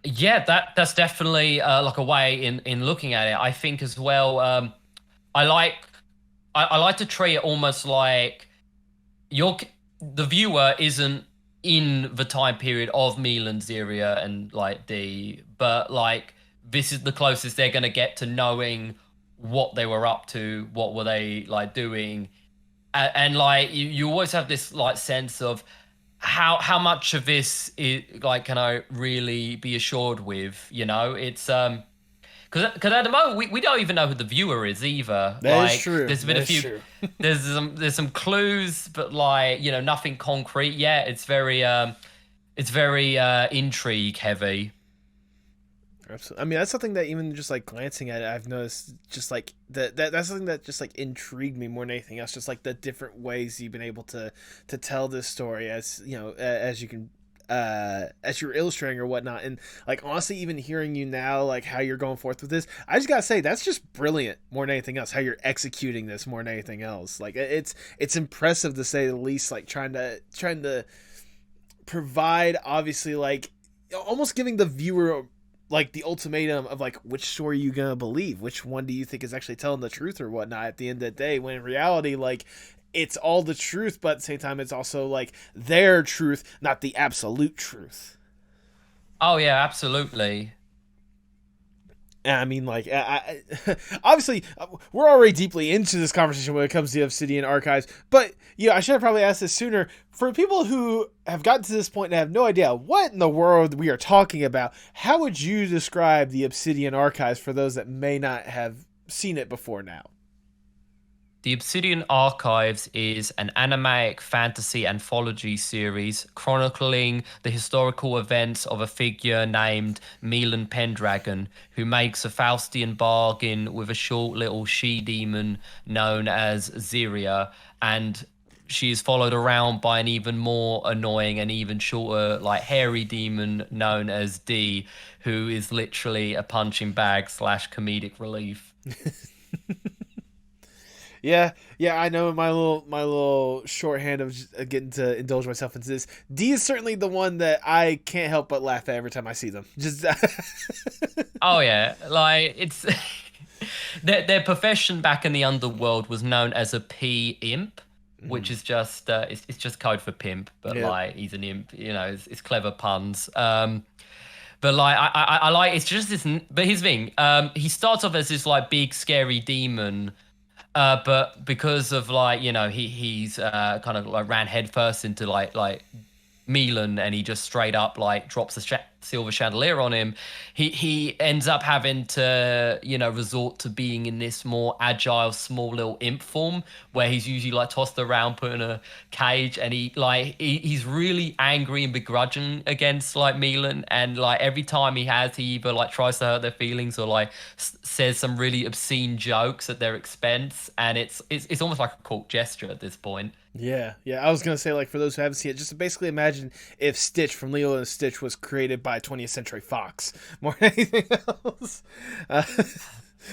Yeah, that's definitely like a way in looking at it. I think as well. I like I like to treat it almost like you're the viewer isn't in the time period of Milan, Ziria, and like D, but like this is the closest they're gonna get to knowing what they were up to, what were they like doing, and like you always have this like sense of how much of this is like can I really be assured with, you know? It's because at the moment we don't even know who the viewer is either. That is Like true. there's been That a is few true. there's some clues, but like nothing concrete yet. It's very intrigue heavy. Absolutely. I mean, that's something that even just like glancing at it, I've noticed just like that's something that just like intrigued me more than anything else. Just like the different ways you've been able to tell this story as as you can as you're illustrating or whatnot. And like honestly, even hearing you now, like how you're going forth with this, I just gotta say that's just brilliant more than anything else. How you're executing this more than anything else. Like it's impressive to say the least. Like trying to provide obviously like almost giving the viewer like the ultimatum of like which story you gonna believe, which one do you think is actually telling the truth or whatnot at the end of the day, when in reality like it's all the truth, but at the same time it's also like their truth, not the absolute truth. Oh yeah, absolutely. I mean, like, obviously, we're already deeply into this conversation when it comes to the Obsidian Archives. But yeah, I should have probably asked this sooner. For people who have gotten to this point and have no idea what in the world we are talking about, how would you describe the Obsidian Archives for those that may not have seen it before now? The Obsidian Archives is an animatic fantasy anthology series chronicling the historical events of a figure named Milan Pendragon, who makes a Faustian bargain with a short little she-demon known as Ziria, and she is followed around by an even more annoying and even shorter, like hairy demon known as D, who is literally a punching bag slash comedic relief. Yeah, I know my little shorthand of just, getting to indulge myself into this. D is certainly the one that I can't help but laugh at every time I see them. Just Oh yeah, like it's their profession back in the underworld was known as a P imp, which is just it's just code for pimp, but yeah, like he's an imp, it's clever puns. But like I like it's just this. But his thing, he starts off as this like big scary demon, but because of like he's kind of like ran headfirst into like Milan, and he just straight up like drops a silver chandelier on him. He ends up having to resort to being in this more agile, small little imp form where he's usually like tossed around, put in a cage, and he's really angry and begrudging against like Milan, and like every time he either like tries to hurt their feelings or like says some really obscene jokes at their expense, and it's almost like a court gesture at this point. Yeah, yeah. I was gonna say, like, for those who haven't seen it, just to basically imagine if Stitch from Lilo and Stitch was created by 20th Century Fox more than anything else. Uh,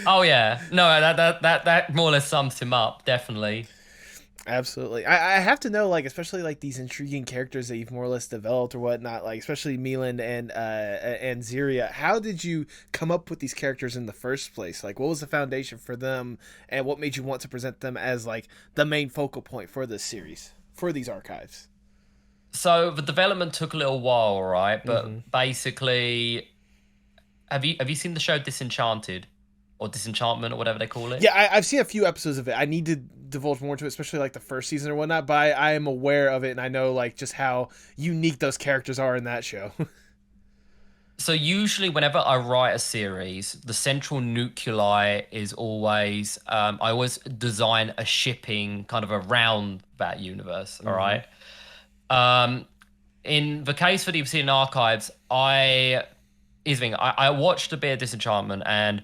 Oh yeah, no, that more or less sums him up, definitely. Absolutely. I have to know, like, especially like these intriguing characters that you've more or less developed or whatnot, like especially Milan and Ziria. How did you come up with these characters in the first place? Like, what was the foundation for them, and what made you want to present them as like the main focal point for this series, for these archives? So the development took a little while, right? Mm-hmm. But basically, have you seen the show Disenchanted or Disenchantment or whatever they call it? Yeah, I've seen a few episodes of it. I need to divulge more into it, especially like the first season or whatnot. But I am aware of it, and I know like just how unique those characters are in that show. So usually, whenever I write a series, the central nuclei is always I always design a shipping kind of around that universe. All Mm-hmm. right. Um, in the case for the Obsidian Archives, I watched a bit of Disenchantment, and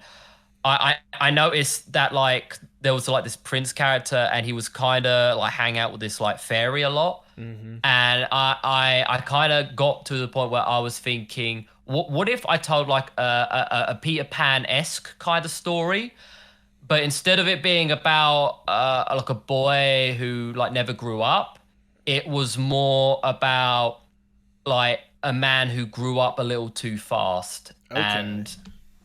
I noticed that like there was like this prince character, and he was kind of like hang out with this like fairy a lot, Mm-hmm. and I kind of got to the point where I was thinking, what if I told like a Peter Pan esque kind of story, but instead of it being about like a boy who like never grew up, it was more about like a man who grew up a little too fast Okay. and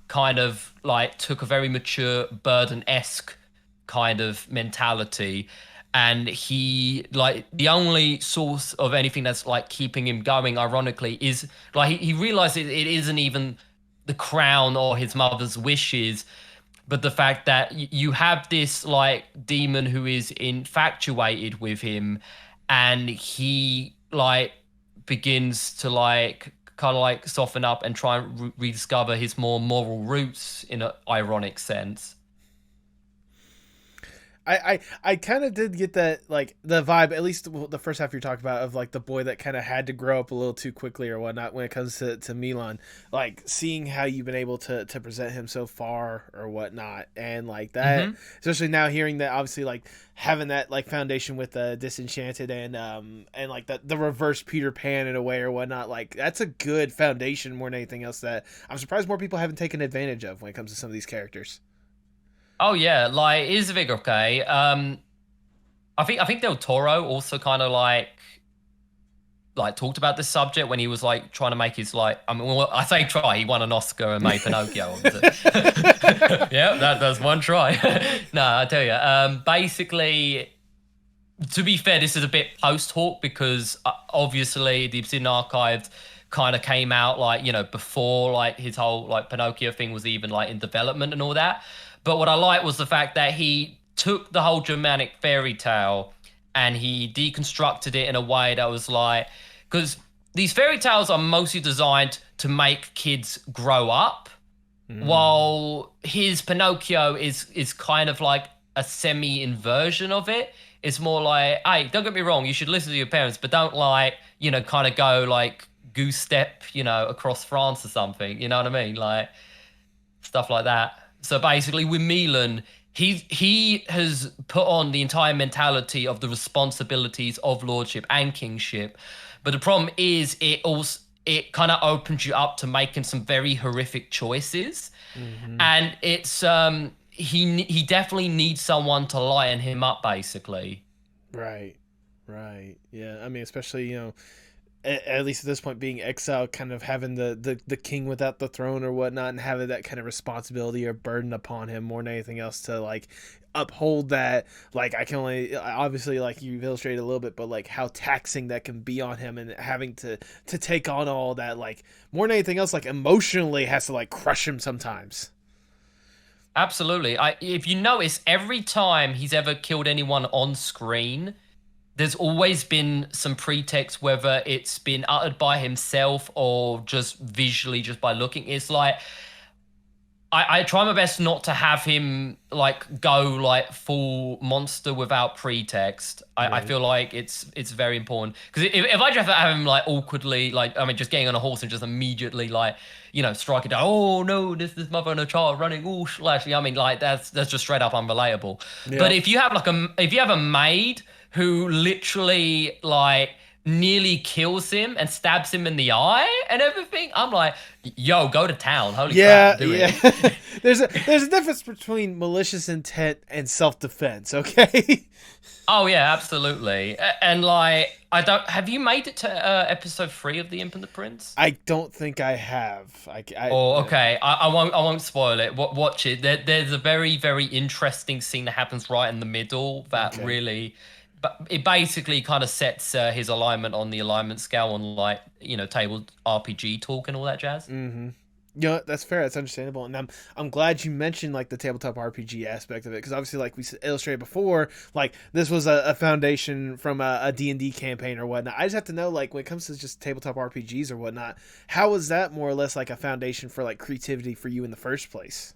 kind of like took a very mature burden-esque kind of mentality, and he like the only source of anything that's like keeping him going ironically is like he realized it isn't even the crown or his mother's wishes, but the fact that you have this like demon who is infatuated with him, and he like begins to like kind of like soften up and try and rediscover his more moral roots in an ironic sense. I kind of did get that, like the vibe, at least the first half you're talking about, of like the boy that kind of had to grow up a little too quickly or whatnot when it comes to Milan, like seeing how you've been able to present him so far or whatnot, and like that, Hmm. especially now hearing that, obviously like having that like foundation with Disenchanted and like the reverse Peter Pan in a way or whatnot, like that's a good foundation more than anything else that I'm surprised more people haven't taken advantage of when it comes to some of these characters. Oh yeah, like is Vig okay? I think Del Toro also kind of like talked about this subject when he was like trying to make his like I mean well, I say try, he won an Oscar and made Pinocchio. Yeah, that's one try. No, I tell you, basically, to be fair, this is a bit post hoc because obviously the Obsidian Archives kind of came out like before like his whole like Pinocchio thing was even like in development and all that. But what I liked was the fact that he took the whole Germanic fairy tale and he deconstructed it in a way that was like, because these fairy tales are mostly designed to make kids grow up, Mm. while his Pinocchio is kind of like a semi inversion of it. It's more like, hey, don't get me wrong, you should listen to your parents, but don't like, kind of go like goose step, across France or something. You know what I mean? Like stuff like that. So basically, with Milan, he has put on the entire mentality of the responsibilities of lordship and kingship, but the problem is it kind of opens you up to making some very horrific choices, Hmm. and it's he definitely needs someone to lighten him up, basically. Right. Right. Yeah. I mean, especially, at least at this point, being exiled, kind of having the king without the throne or whatnot, and having that kind of responsibility or burden upon him more than anything else to like uphold that. Like I can only obviously, like you've illustrated a little bit, but like how taxing that can be on him, and having to take on all that, like more than anything else, like emotionally has to like crush him sometimes. Absolutely. If you notice, every time he's ever killed anyone on screen, there's always been some pretext, whether it's been uttered by himself or just visually, just by looking. It's like I try my best not to have him like go like full monster without pretext. I feel like it's very important, because if I just have him like awkwardly, like I mean, just getting on a horse and just immediately like, you know, strike it down. Oh no, this mother and a child running. Oh slash. I mean, like that's just straight up unrelatable. Yeah. But if you have like if you have a maid who literally like nearly kills him and stabs him in the eye and everything, I'm like, yo, go to town. Holy crap, do it. there's a difference between malicious intent and self-defense, okay? Oh yeah, absolutely. And like, have you made it to episode 3 of The Imp and the Prince? I don't think I have. Okay. I won't spoil it. Watch it. There's a very, very interesting scene that happens right in the middle that really, but it basically kind of sets his alignment on the alignment scale on, like, you know, table RPG talk and all that jazz. Mm-hmm. You know, that's fair. That's understandable, and I'm glad you mentioned like the tabletop RPG aspect of it, because obviously, like we illustrated before, like this was a foundation from a D&D campaign or whatnot. I just have to know, like, when it comes to just tabletop RPGs or whatnot, how was that more or less like a foundation for like creativity for you in the first place?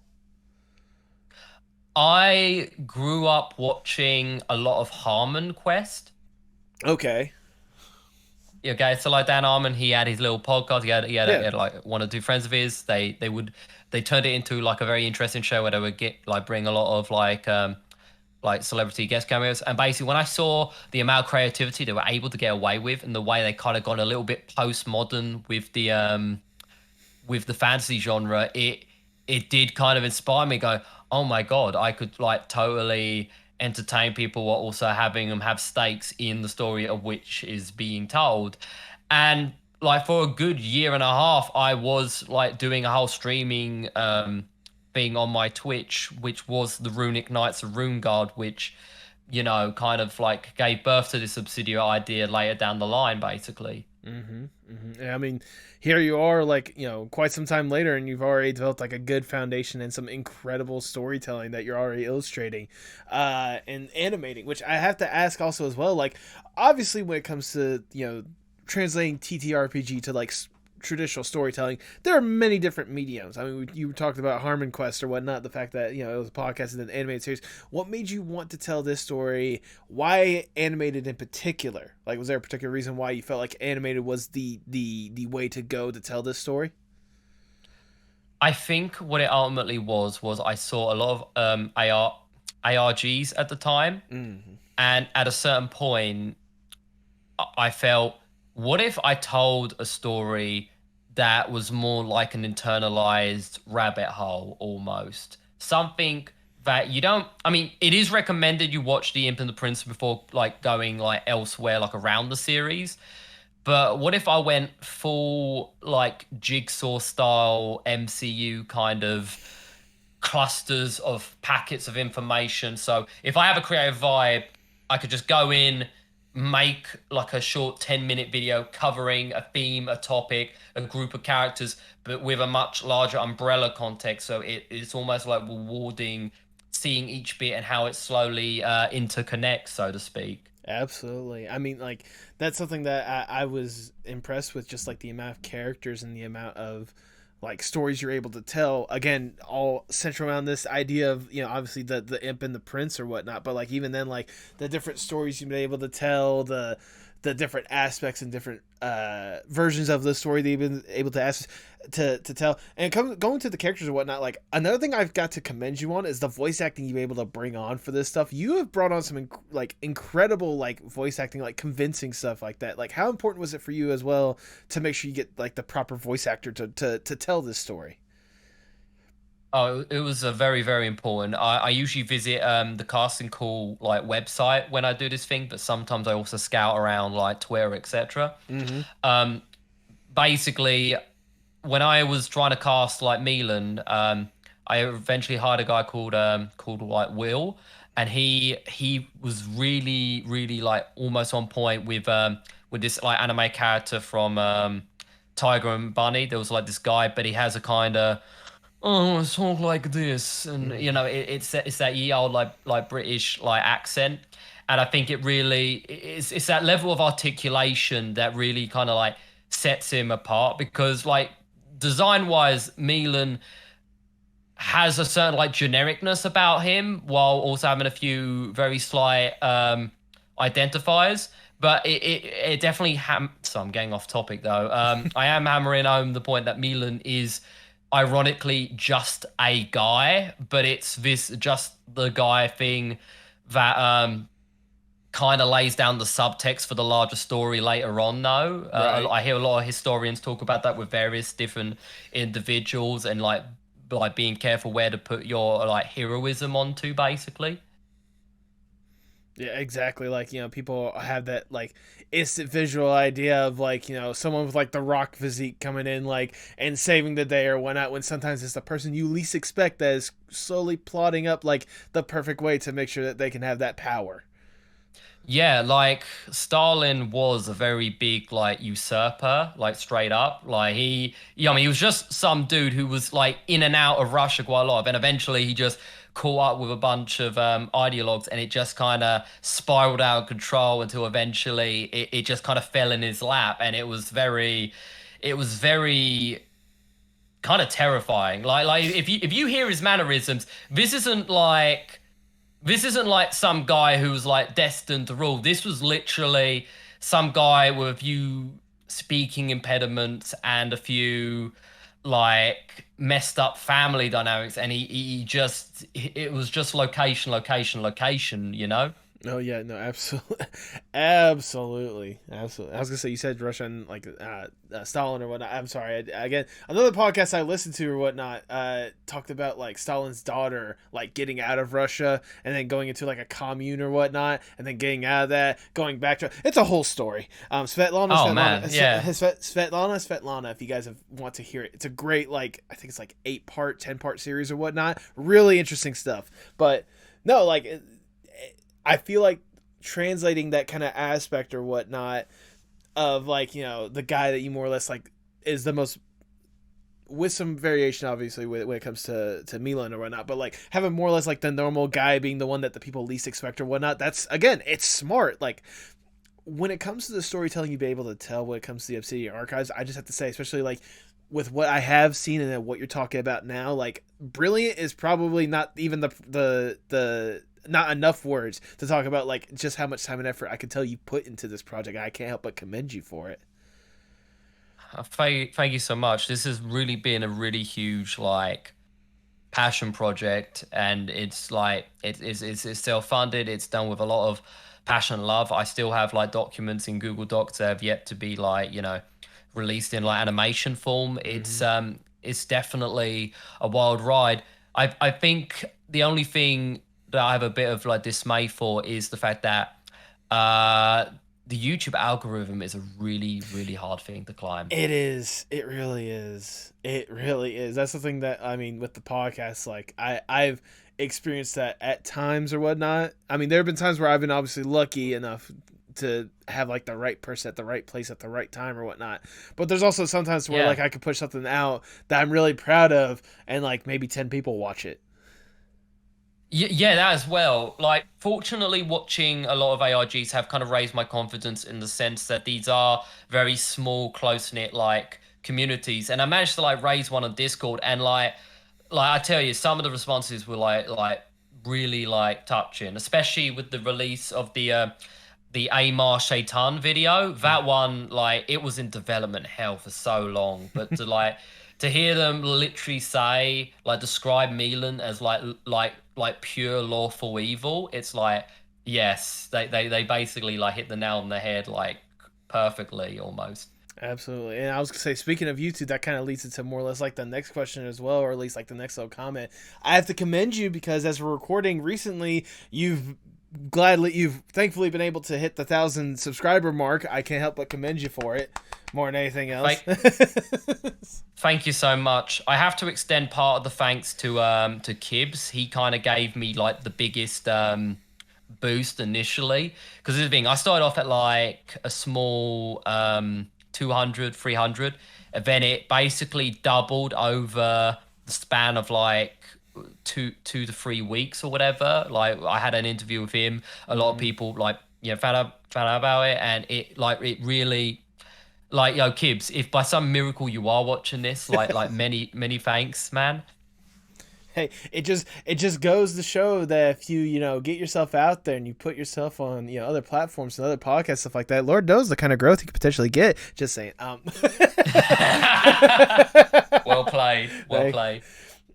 I grew up watching a lot of Harmon Quest. Okay. Okay, so like Dan Harmon, he had his little podcast. He had like one or two friends of his. They turned it into like a very interesting show where they would get like bring a lot of like celebrity guest cameos. And basically, when I saw the amount of creativity they were able to get away with, and the way they kind of got a little bit postmodern with the fantasy genre, it did kind of inspire me. Go, oh my god, I could like totally entertain people while also having them have stakes in the story of which is being told. And like for a good year and a half, I was like doing a whole streaming thing on my Twitch, which was the Runic Knights of Runeguard, which, you know, kind of like gave birth to this Obsidian idea later down the line, basically. Mm-hmm, mm-hmm. Yeah, I mean, here you are, like, you know, quite some time later, and you've already developed like a good foundation and some incredible storytelling that you're already illustrating and animating, which I have to ask also as well, like, obviously when it comes to, you know, translating TTRPG to like traditional storytelling, there are many different mediums. I mean, you talked about Harmon Quest or whatnot, the fact that, you know, it was a podcast and an animated series. What made you want to tell this story? Why animated in particular? Like, was there a particular reason why you felt like animated was the way to go to tell this story? I think what it ultimately was I saw a lot of ARGs at the time, and at a certain point, I felt, what if I told a story that was more like an internalized rabbit hole almost? Something that you don't, I mean, it is recommended you watch The Imp and the Prince before like going like elsewhere, like around the series. But what if I went full like Jigsaw style MCU kind of clusters of packets of information? So if I have a creative vibe, I could just go in, make like a short 10-minute video covering a theme, a topic, a group of characters, but with a much larger umbrella context. So it's almost like rewarding seeing each bit and how it slowly interconnects, so to speak. Absolutely. I mean, like, that's something that I was impressed with, just like the amount of characters and the amount of like stories you're able to tell, again, all central around this idea of, you know, obviously the imp and the prince or whatnot, but like even then, like the different stories you've been able to tell, the different aspects and different versions of the story that you've been able to tell, and going to the characters and whatnot. Like, another thing I've got to commend you on is the voice acting you've been able to bring on for this stuff. You have brought on some incredible like voice acting, like convincing stuff like that. Like, how important was it for you as well to make sure you get like the proper voice actor to tell this story? Oh, it was a very, very important. I usually visit the casting call like website when I do this thing, but sometimes I also scout around like Twitter, etc. Mm-hmm. Um, Basically, when I was trying to cast like Milan, I eventually hired a guy called like Will, and he was really, really like almost on point with this like anime character from Tiger and Bunny. There was like this guy, but he has a kind of, oh, I talk like this, and you know, it's that ye old like British like accent, and I think it really it's that level of articulation that really kind of like sets him apart because like design wise, Milan has a certain like genericness about him while also having a few very slight identifiers. But it definitely so I'm getting off topic though. I am hammering home the point that Milan is ironically just a guy, but it's this just the guy thing that kind of lays down the subtext for the larger story later on though. Right. I hear a lot of historians talk about that with various different individuals and like being careful where to put your like heroism onto basically. Yeah, exactly. Like, people have that like instant visual idea of like, someone with like the rock physique coming in like and saving the day or whatnot when sometimes it's the person you least expect that is slowly plotting up like the perfect way to make sure that they can have that power. Yeah, like Stalin was a very big like usurper, like straight up. Like I mean, he was just some dude who was like in and out of Russia quite a lot, and eventually he just caught up with a bunch of ideologues, and it just kind of spiraled out of control until eventually it just kind of fell in his lap, and it was very kind of terrifying. Like if you hear his mannerisms, this isn't like some guy who was like destined to rule. This was literally some guy with a few speaking impediments and a few like messed up family dynamics, and he just it was just location, location, location. You know? Oh yeah, no, absolutely, absolutely, absolutely. I was gonna say you said Russian like Stalin or whatnot. I'm sorry. Again, another podcast I listened to or whatnot talked about like Stalin's daughter like getting out of Russia and then going into like a commune or whatnot, and then getting out of that, going back to it's a whole story. Oh man, yeah. Svetlana. If you guys want to hear it, it's a great like I think it's like 8-part, 10-part series or whatnot. Really interesting stuff. But no, like. I feel like translating that kind of aspect or whatnot of like the guy that you more or less like is the most with some variation obviously when it comes to Milan or whatnot, but like having more or less like the normal guy being the one that the people least expect or whatnot. That's again, it's smart. Like when it comes to the storytelling, you'd be able to tell when it comes to the Obsidian Archives. I just have to say, especially like with what I have seen and then what you're talking about now, like brilliant is probably not even the not enough words to talk about like just how much time and effort I can tell you put into this project. I can't help but commend you for it. Thank you so much. This has really been a really huge like passion project, and it's like it's self-funded. It's done with a lot of passion and love. I still have like documents in Google Docs that have yet to be like released in like animation form. Mm-hmm. It's definitely a wild ride. I think the only thing that I have a bit of like dismay for is the fact that uh the YouTube algorithm is a really, really hard thing to climb. It is. It really is. It really is. That's the thing that I mean with the podcast. Like I've experienced that at times or whatnot. I mean, there have been times where I've been obviously lucky enough to have like the right person at the right place at the right time or whatnot. But there's also sometimes where Yeah. like I could push something out that I'm really proud of, and like maybe 10 people watch it. Yeah, that as well. Like, fortunately, watching a lot of ARGs have kind of raised my confidence in the sense that these are very small, close knit like communities, and I managed to like raise one on Discord, and like I tell you, some of the responses were like really like touching, especially with the release of the Amar Shaitan video. That one, like, it was in development hell for so long, but to hear them literally say like describe Milan as like pure lawful evil, it's like yes, they basically like hit the nail on the head like perfectly almost. Absolutely. And I was going to say, speaking of YouTube, that kind of leads into more or less like the next question as well, or at least like the next little comment. I have to commend you because as we're recording recently, you've thankfully been able to hit the 1,000 subscriber mark. I can't help but commend you for it more than anything else. Thank you so much. I have to extend part of the thanks to Kibbs. He kind of gave me like the biggest boost initially, because the thing, I started off at like a small 200, 300, and then it basically doubled over the span of like two to 3 weeks or whatever. Like I had an interview with him. A lot of people like found out about it, and it really, like, yo, Kibbs, if by some miracle you are watching this, like many thanks, man. Hey, it just goes to show that if you get yourself out there and you put yourself on other platforms and other podcasts, stuff like that, Lord knows the kind of growth you could potentially get. Just saying. Well played. Well played.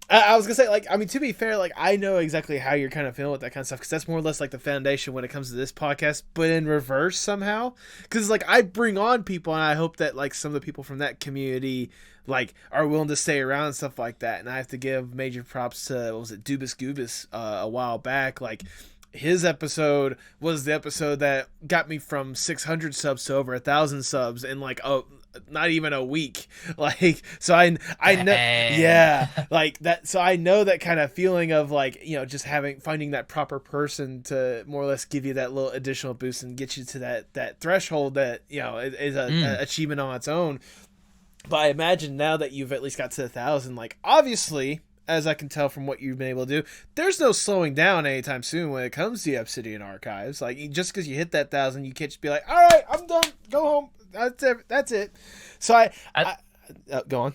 I was gonna say, like, I mean, to be fair, like, I know exactly how you're kind of feeling with that kind of stuff, because that's more or less like the foundation when it comes to this podcast, but in reverse somehow. Because like I bring on people, and I hope that like some of the people from that community like are willing to stay around and stuff like that. And I have to give major props to what was it, Dubus Goobus a while back, like. His episode was the episode that got me from 600 subs to over 1,000 subs in like not even a week. Like, so I know, yeah, like that. So I know that kind of feeling of like, just finding that proper person to more or less give you that little additional boost and get you to that threshold that, is a achievement on its own. But I imagine now that you've at least got to 1,000, like obviously, as I can tell from what you've been able to do, there's no slowing down anytime soon when it comes to the Obsidian Archives. Like, just because you hit that 1,000, you can't just be like, all right, I'm done, go home. That's it. So I go on.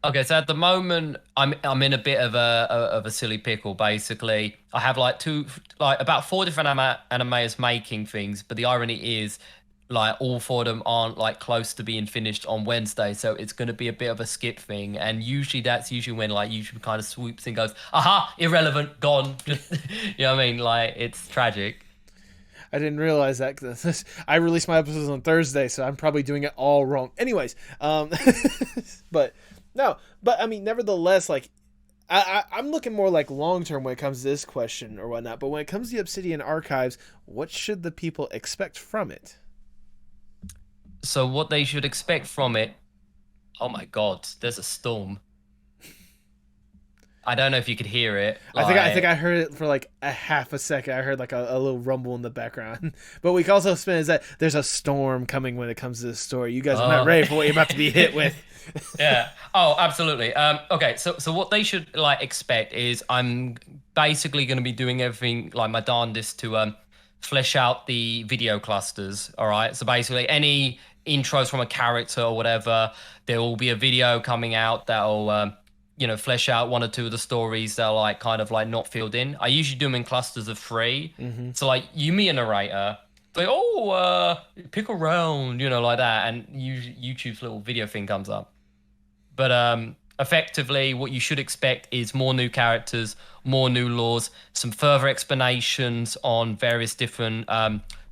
Okay, so at the moment, I'm in a bit of a silly pickle. Basically, I have like about 4 different animators making things, but the irony is, like, all 4 of them aren't like close to being finished on Wednesday, so it's going to be a bit of a skip thing. And that's usually when like YouTube kind of swoops and goes, aha, irrelevant, gone. You know what I mean? Like, it's tragic. I didn't realize that because I released my episodes on Thursday, so I'm probably doing it all wrong. Anyways, but I mean, nevertheless, like I'm looking more like long term when it comes to this question or whatnot. But when it comes to the Obsidian Archives, what should the people expect from it? So what they should expect from it, oh my God, there's a storm. I don't know if you could hear it. Like, I think I heard it for like a half a second. I heard like a little rumble in the background. But we can also spin is that there's a storm coming when it comes to this story. You guys are not ready for what you're about to be hit with. Yeah. Oh, absolutely. Okay. So what they should like expect is I'm basically going to be doing everything like my darndest to flesh out the video clusters. All right. So basically any intros from a character or whatever, there will be a video coming out that'll flesh out 1 or 2 of the stories that are like kind of like not filled in. I usually do them in clusters of 3. Mm-hmm. So like you meet a narrator, like, pick around, like that, and YouTube's little video thing comes up. But effectively what you should expect is more new characters, more new laws, some further explanations on various different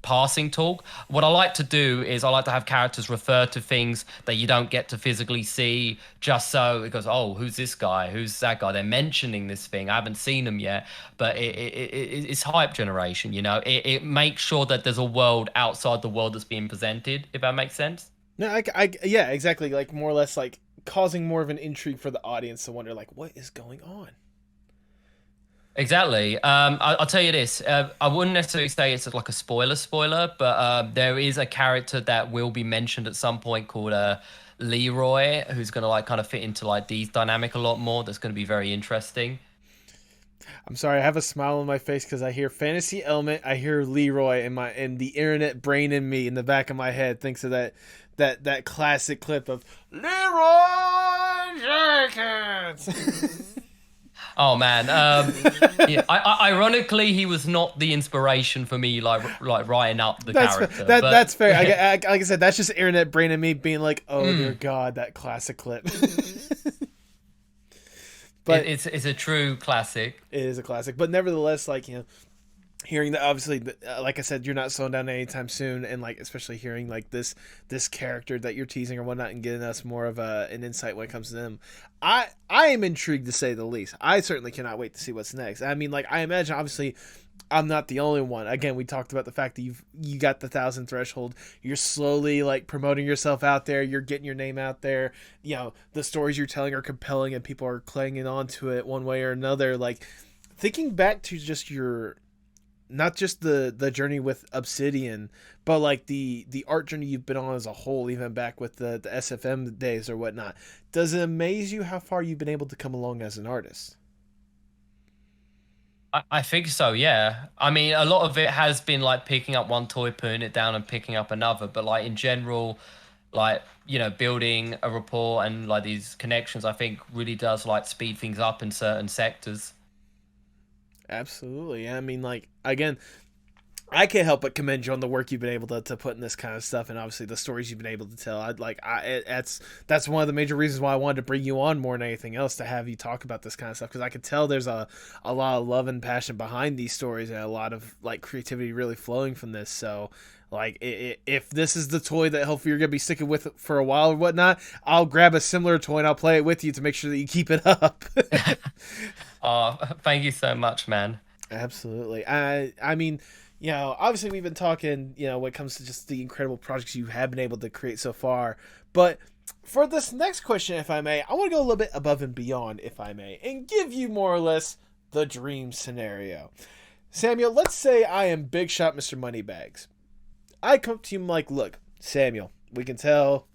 passing talk. What I like to do is I like to have characters refer to things that you don't get to physically see, just so it goes, oh, who's this guy? Who's that guy? They're mentioning this thing. I haven't seen them yet, but it's hype generation, It makes sure that there's a world outside the world that's being presented, if that makes sense. No, yeah, exactly. Like more or less like causing more of an intrigue for the audience to wonder like what is going on. Exactly. I'll tell you this. I wouldn't necessarily say it's like a spoiler, but there is a character that will be mentioned at some point called Leroy, who's going to like kind of fit into like Dee's dynamic a lot more. That's going to be very interesting. I'm sorry, I have a smile on my face because I hear fantasy element, I hear Leroy, and the internet brain in me in the back of my head thinks of that classic clip of Leroy Jenkins. Oh man, yeah. Ironically, he was not the inspiration for me, like writing up the character. That's fair. Like I said, that's just internet brain and me being like, oh dear God, that classic clip. But it's a true classic. It is a classic, but nevertheless, like hearing that, obviously, like I said, you're not slowing down anytime soon, and like especially hearing like this character that you're teasing or whatnot, and getting us more of an insight when it comes to them. I am intrigued to say the least. I certainly cannot wait to see what's next. I mean, like I imagine, obviously, I'm not the only one. Again, we talked about the fact that you got the 1,000 threshold. You're slowly like promoting yourself out there. You're getting your name out there. You know, the stories you're telling are compelling, and people are clinging on to it one way or another. Like thinking back to just your, not just the journey with Obsidian, but like the art journey you've been on as a whole, even back with the SFM days or whatnot. Does it amaze you how far you've been able to come along as an artist? I think so, yeah. I mean, a lot of it has been like picking up one toy, putting it down, and picking up another. But like in general, like building a rapport and like these connections, I think really does like speed things up in certain sectors. Absolutely. I mean, like again, I can't help but commend you on the work you've been able to put in this kind of stuff, and obviously the stories you've been able to tell. That's one of the major reasons why I wanted to bring you on more than anything else, to have you talk about this kind of stuff, because I could tell there's a lot of love and passion behind these stories, and a lot of like creativity really flowing from this. So like if this is the toy that hopefully you're gonna be sticking with for a while or whatnot, I'll grab a similar toy and I'll play it with you to make sure that you keep it up. Oh, thank you so much, man. Absolutely. I mean, you know, obviously we've been talking, you know, when it comes to just the incredible projects you have been able to create so far. But for this next question, if I may, I want to go a little bit above and beyond, if I may, and give you more or less the dream scenario. Samuel, let's say I am Big Shot Mr. Moneybags. I come up to you and I'm like, look, Samuel, we can tell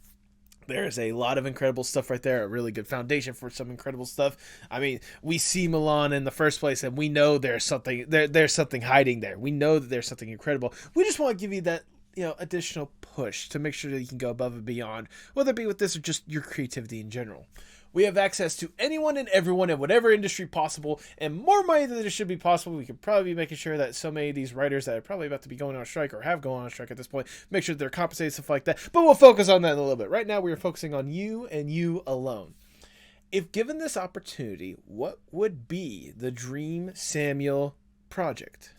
there's a lot of incredible stuff right there, a really good foundation for some incredible stuff. I mean, we see Milan in the first place, and we know there's something hiding there. We know that there's something incredible. We just want to give you that, you know, additional push to make sure that you can go above and beyond, whether it be with this or just your creativity in general. We have access to anyone and everyone in whatever industry possible, and more money than there should be possible. We could probably be making sure that so many of these writers that are probably about to be going on strike or have gone on strike at this point, make sure that they're compensated, stuff like that. But we'll focus on that in a little bit. Right now, we are focusing on you and you alone. If given this opportunity, what would be the Dream Samuel project?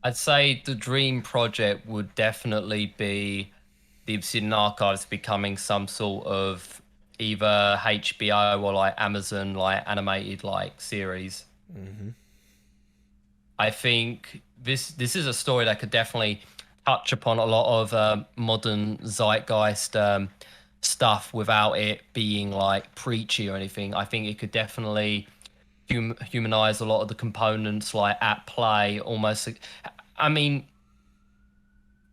I'd say the dream project would definitely be the Obsidian Archives becoming some sort of either HBO or like Amazon like animated like series. Mm-hmm. I think this is a story that could definitely touch upon a lot of modern zeitgeist stuff without it being like preachy or anything. I think it could definitely humanize a lot of the components like at play. Almost, I mean,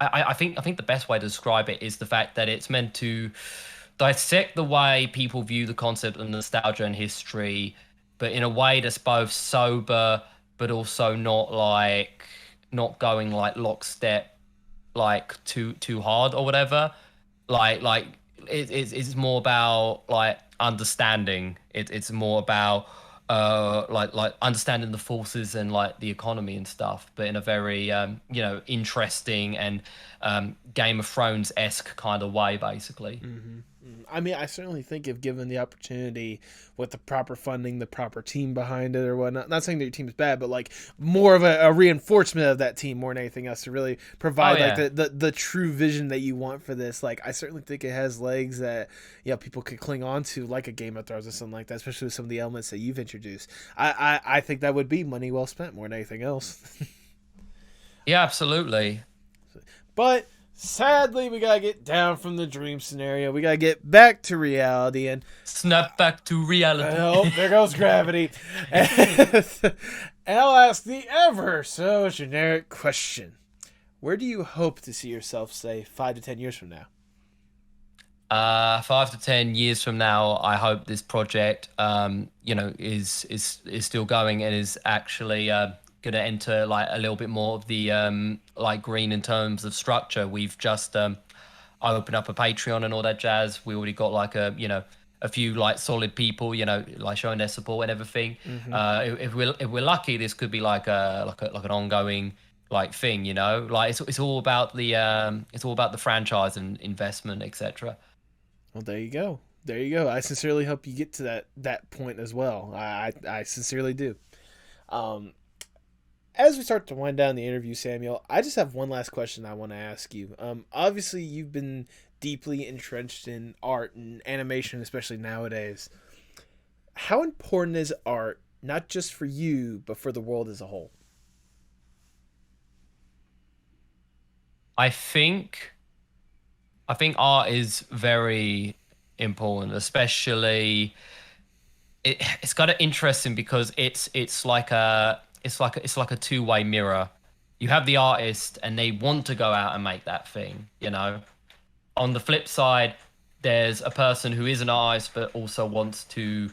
I think the best way to describe it is the fact that it's meant to dissect the way people view the concept of nostalgia and history, but in a way that's both sober but also not going like lockstep like too hard or whatever. Like it's more about like understanding. It's more about like understanding the forces and like the economy and stuff, but in a very interesting and Game of Thrones esque kind of way, basically. Mm-hmm. I mean, I certainly think if given the opportunity with the proper funding, the proper team behind it or whatnot, not saying that your team is bad, but like more of a reinforcement of that team more than anything else to really provide Oh like yeah. the true vision that you want for this. Like, I certainly think it has legs that, you know, people could cling on to, like a Game of Thrones or something like that, especially with some of the elements that you've introduced. I think that would be money well spent more than anything else. Yeah, absolutely. But sadly, we gotta get down from the dream scenario. We gotta get back to reality, and Snap back to reality. oh, there goes gravity. And I'll ask the ever so generic question: where do you hope to see yourself, say, 5 to 10 years from now? 5 to 10 years from now, I hope this project, is still going and is actually gonna enter like a little bit more of the like green in terms of structure. We've just opened up a Patreon and all that jazz. We already got like a few like solid people, like showing their support and everything. Mm-hmm. If we're lucky, this could be like an ongoing like thing. Like it's all about the franchise and investment, etc. Well, there you go. There you go. I sincerely hope you get to that point as well. I sincerely do. Um, as we start to wind down the interview, Samuel, I just have one last question I want to ask you. Obviously, you've been deeply entrenched in art and animation, especially nowadays. How important is art, not just for you, but for the world as a whole? I think I think art is very important, especially it's kind of interesting because it's like a two-way mirror. You have the artist and they want to go out and make that thing, you know. On the flip side, there's a person who is an artist but also wants to,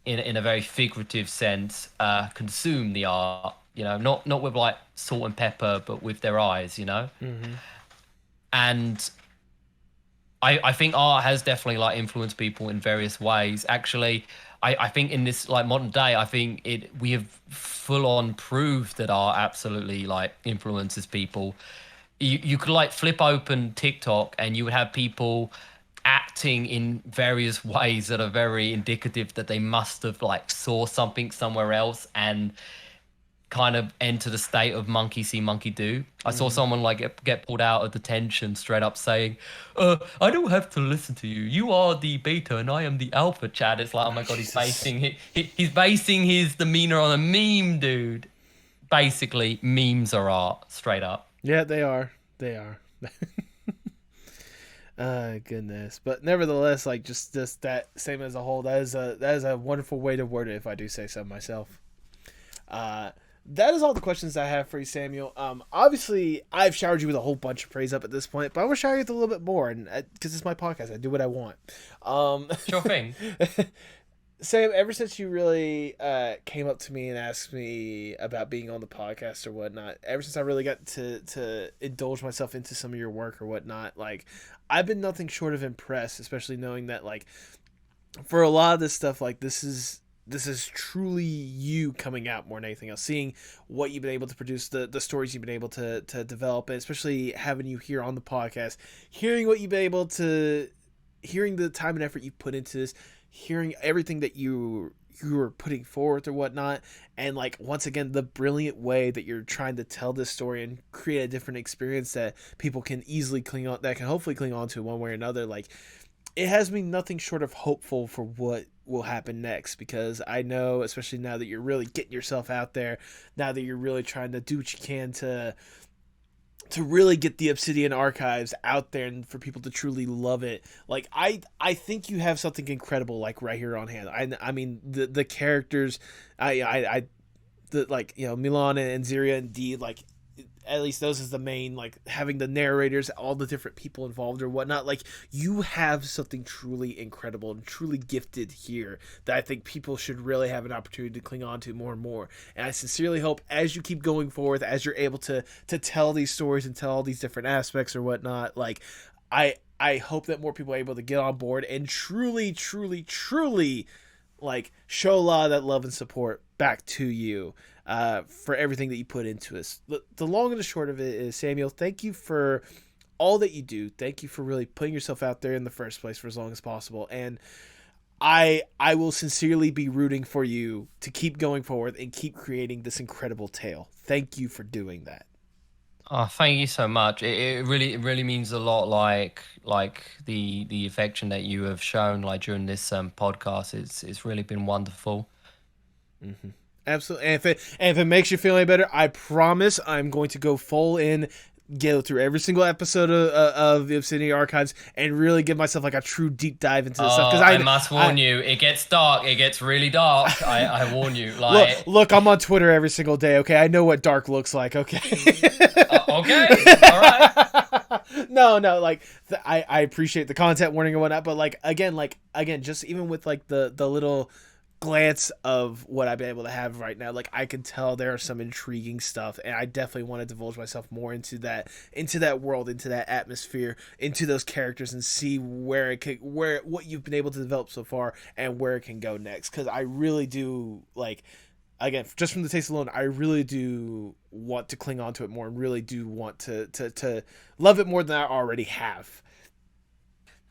in a very figurative sense, consume the art. You know, not with like salt and pepper, but with their eyes. You know, Mm-hmm. and I think art has definitely like influenced people in various ways. Actually, I think in this like modern day, I think we have full on proved that art absolutely like influences people. You could like flip open TikTok and you would have people acting in various ways that are very indicative that they must have like saw something somewhere else and kind of enter the state of monkey see monkey do. I saw Mm-hmm. someone like get pulled out of detention straight up saying, I don't have to listen to you. You are the beta and I am the alpha, Chad. It's like, oh my god, Jesus. he's basing his demeanor on a meme, dude. Basically, memes are art, straight up. Yeah, they are. They are. Goodness. But nevertheless, like just that same as a whole, that is a wonderful way to word it, if I do say so myself. Uh, that is all the questions I have for you, Samuel. Obviously, I've showered you with a whole bunch of praise up at this point, but I want to shower you with a little bit more, and because it's my podcast, I do what I want. Um, Sure thing. Sam, ever since you really came up to me and asked me about being on the podcast or whatnot, ever since I really got to indulge myself into some of your work or whatnot, like I've been nothing short of impressed, especially knowing that like for a lot of this stuff, like this is truly you coming out more than anything else. Seeing what you've been able to produce, the stories you've been able to develop, and especially having you here on the podcast, hearing what you've been able to, hearing the time and effort you put into this, hearing everything that you were putting forth or whatnot, and like once again the brilliant way that you're trying to tell this story and create a different experience that people can easily cling on, that can hopefully cling on to one way or another. Like it has me nothing short of hopeful for what will happen next, because I know, especially now that you're really getting yourself out there, now that you're really trying to do what you can to really get the Obsidian Archives out there and for people to truly love it. Like I think you have something incredible like right here on hand. I mean the characters, I the like Milan and Ziria and Dee, like at least those is the main, like having the narrators, all the different people involved or whatnot. Like you have something truly incredible and truly gifted here that I think people should really have an opportunity to cling on to more and more. And I sincerely hope as you keep going forth, as you're able to tell these stories and tell all these different aspects or whatnot, like I hope that more people are able to get on board and truly, truly, truly like show a lot of that love and support back to you for everything that you put into us. The long and the short of it is, Samuel, thank you for all that you do. Thank you for really putting yourself out there in the first place for as long as possible. And I will sincerely be rooting for you to keep going forward and keep creating this incredible tale. Thank you for doing that. Oh, thank you so much. It really means a lot. Like the affection that you have shown like during this podcast. It's really been wonderful. Mm-hmm. Absolutely. And if it makes you feel any better, I promise I'm going to go full in, get through every single episode of the Obsidian Archives, and really give myself like a true deep dive into this stuff. Oh, Because I must warn I you, it gets dark. It gets really dark. I warn you. look, I'm on Twitter every single day. Okay, I know what dark looks like. Okay. Okay, all right. No, like I appreciate the content warning and whatnot, but like again, just even with like the little glance of what I've been able to have right now, like I can tell there are some intriguing stuff, and I definitely want to divulge myself more into that world, into that atmosphere, into those characters, and see where what you've been able to develop so far and where it can go next. Because I really do like. Again, just from the taste alone, I really do want to cling on to it more, and really do want to love it more than I already have.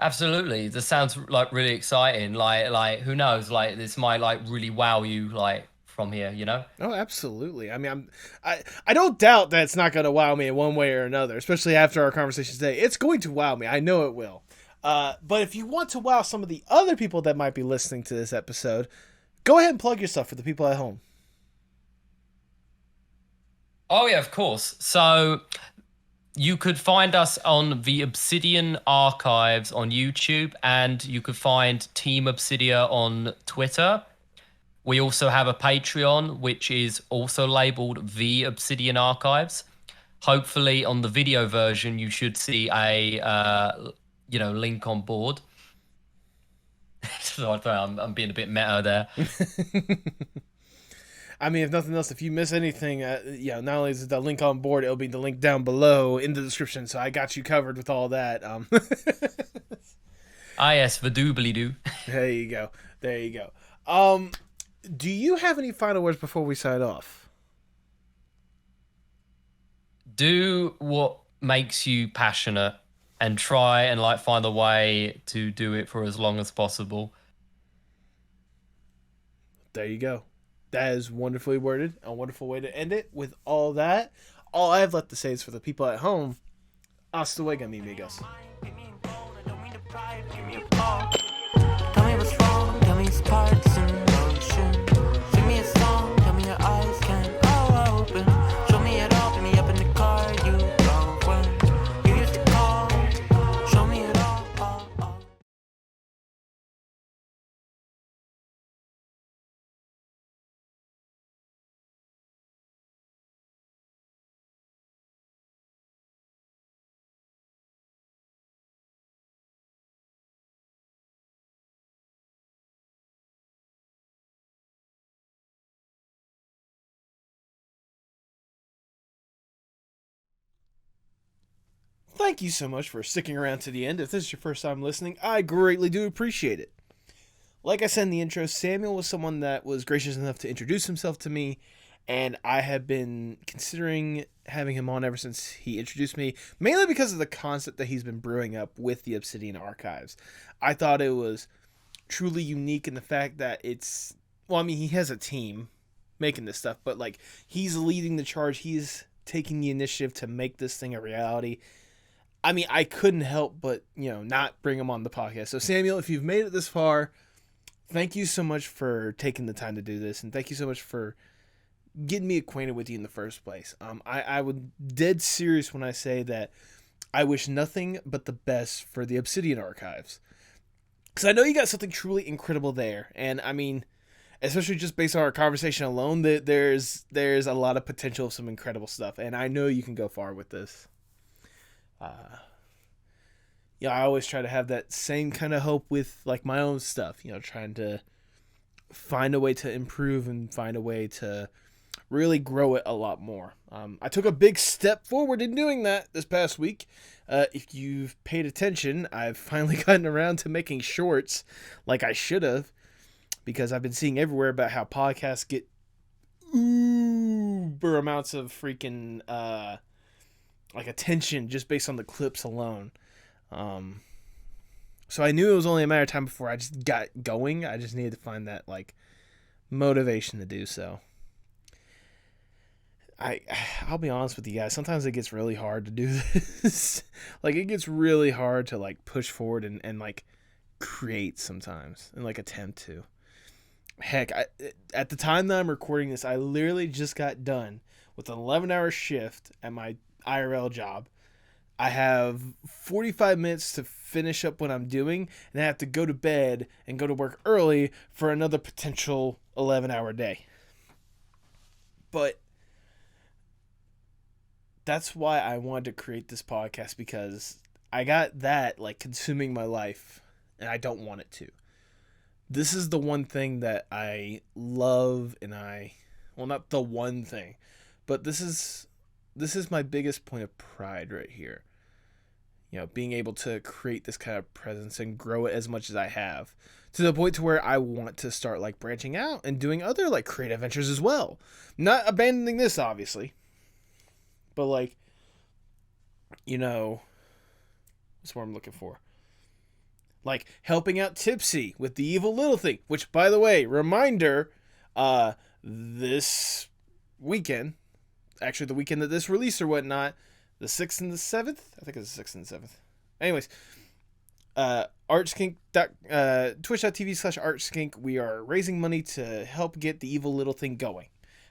Absolutely. This sounds like really exciting. Like who knows? Like this might like really wow you like from here, you know? Oh, absolutely. I mean, I don't doubt that it's not going to wow me in one way or another, especially after our conversation today. It's going to wow me. I know it will. But if you want to wow some of the other people that might be listening to this episode, go ahead and plug yourself for the people at home. Oh, yeah, of course. So you could find us on the Obsidian Archives on YouTube, and you could find Team Obsidia on Twitter. We also have a Patreon, which is also labeled The Obsidian Archives. Hopefully, on the video version, you should see a link on board. So I'm being a bit meta there. I mean, if nothing else, if you miss anything, not only is the link on board, it'll be the link down below in the description. So I got you covered with all that. Ah, yes, the doobly doo. There you go. There you go. Do you have any final words before we sign off? Do what makes you passionate and try and find a way to do it for as long as possible. There you go. That is wonderfully worded. A wonderful way to end it. With all that, all I have left to say is for the people at home, hasta luego, mi amigos. Tell me what's wrong, tell me it's parts in motion. Sing me a song, tell me your eyes can all open. Show me it all, put me up in the car, you go when you used to call. Show me it all. Thank you so much for sticking around to the end. If this is your first time listening, I greatly do appreciate it. Like I said in the intro, Samuel was someone that was gracious enough to introduce himself to me, and I have been considering having him on ever since he introduced me, mainly because of the concept that he's been brewing up with the Obsidian Archives. I thought it was truly unique in the fact that he has a team making this stuff, but he's leading the charge. He's taking the initiative to make this thing a reality. I mean, I couldn't help but, not bring him on the podcast. So, Samuel, if you've made it this far, thank you so much for taking the time to do this, and thank you so much for getting me acquainted with you in the first place. I would dead serious when I say that I wish nothing but the best for the Obsidian Archives. Because I know you got something truly incredible there, and I mean, especially just based on our conversation alone, there's a lot of potential of some incredible stuff, and I know you can go far with this. I always try to have that same kind of hope with my own stuff, trying to find a way to improve and find a way to really grow it a lot more. I took a big step forward in doing that this past week. If you've paid attention, I've finally gotten around to making shorts like I should have, because I've been seeing everywhere about how podcasts get uber amounts of freaking attention just based on the clips alone. So I knew it was only a matter of time before I just got going. I just needed to find that motivation to do so. I'll be honest with you guys, sometimes it gets really hard to do this. It gets really hard to push forward and create sometimes and attempt to. Heck, at the time that I'm recording this, I literally just got done with an 11-hour shift at my IRL job. I have 45 minutes to finish up what I'm doing, and I have to go to bed and go to work early for another potential 11-hour day. But that's why I wanted to create this podcast, because I got that consuming my life, and I don't want it to. This is the one thing that I love, and not the one thing, but this is my biggest point of pride right here. Being able to create this kind of presence and grow it as much as I have, to the point to where I want to start branching out and doing other creative ventures as well. Not abandoning this, obviously, but what's what I'm looking for? Helping out Tipsy with the Evil Little Thing, which, by the way, reminder, this weekend, actually the weekend that this release or whatnot, the 6th and the 7th, I think it's the 6th and the 7th. Anyways, Archskink, twitch.tv/Archskink, we are raising money to help get the evil little thing going,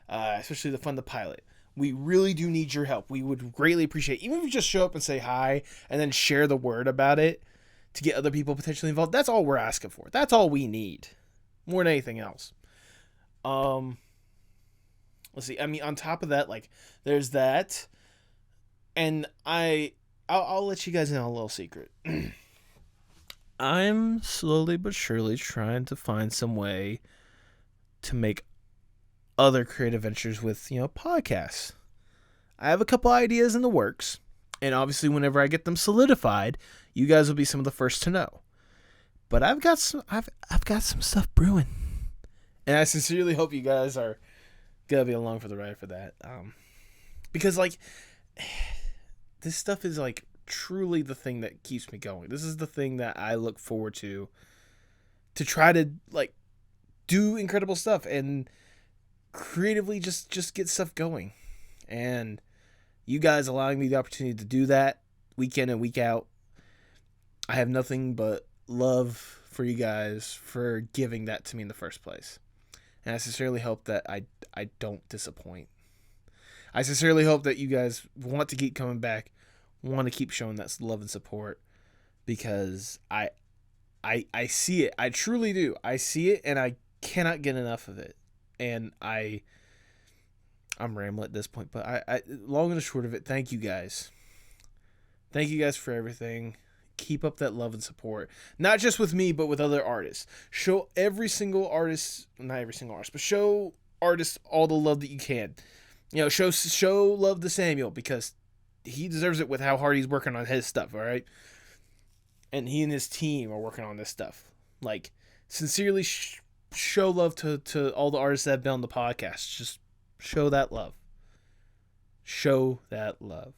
especially to fund the pilot. We really do need your help. We would greatly appreciate it. Even if you just show up and say hi and then share the word about it to get other people potentially involved. That's all we're asking for. That's all we need. More than anything else. Let's see. I mean, on top of that, like, there's that. And I'll let you guys know a little secret. I'm slowly but surely trying to find some way to make other creative ventures with, podcasts. I have a couple ideas in the works, and obviously whenever I get them solidified, you guys will be some of the first to know. But I've got some stuff brewing, and I sincerely hope you guys are gonna be along for the ride for that. Because like, this stuff is like truly the thing that keeps me going. This is the thing that I look forward to try to like do incredible stuff and creatively just get stuff going. And you guys allowing me the opportunity to do that week in and week out, I have nothing but love for you guys for giving that to me in the first place. And I sincerely hope that I don't disappoint. I sincerely hope that you guys want to keep coming back, want to keep showing that love and support, because I see it. I truly do. I see it, and I cannot get enough of it. And I'm rambling at this point, but I long and the short of it, thank you guys. Thank you guys for everything. Keep up that love and support. Not just with me, but with other artists. Show every single artist, not every single artist, but show artists all the love that you can. Show love to Samuel, because he deserves it with how hard he's working on his stuff, all right? And he and his team are working on this stuff. Like, sincerely show love to all the artists that have been on the podcast. Just show that love. Show that love.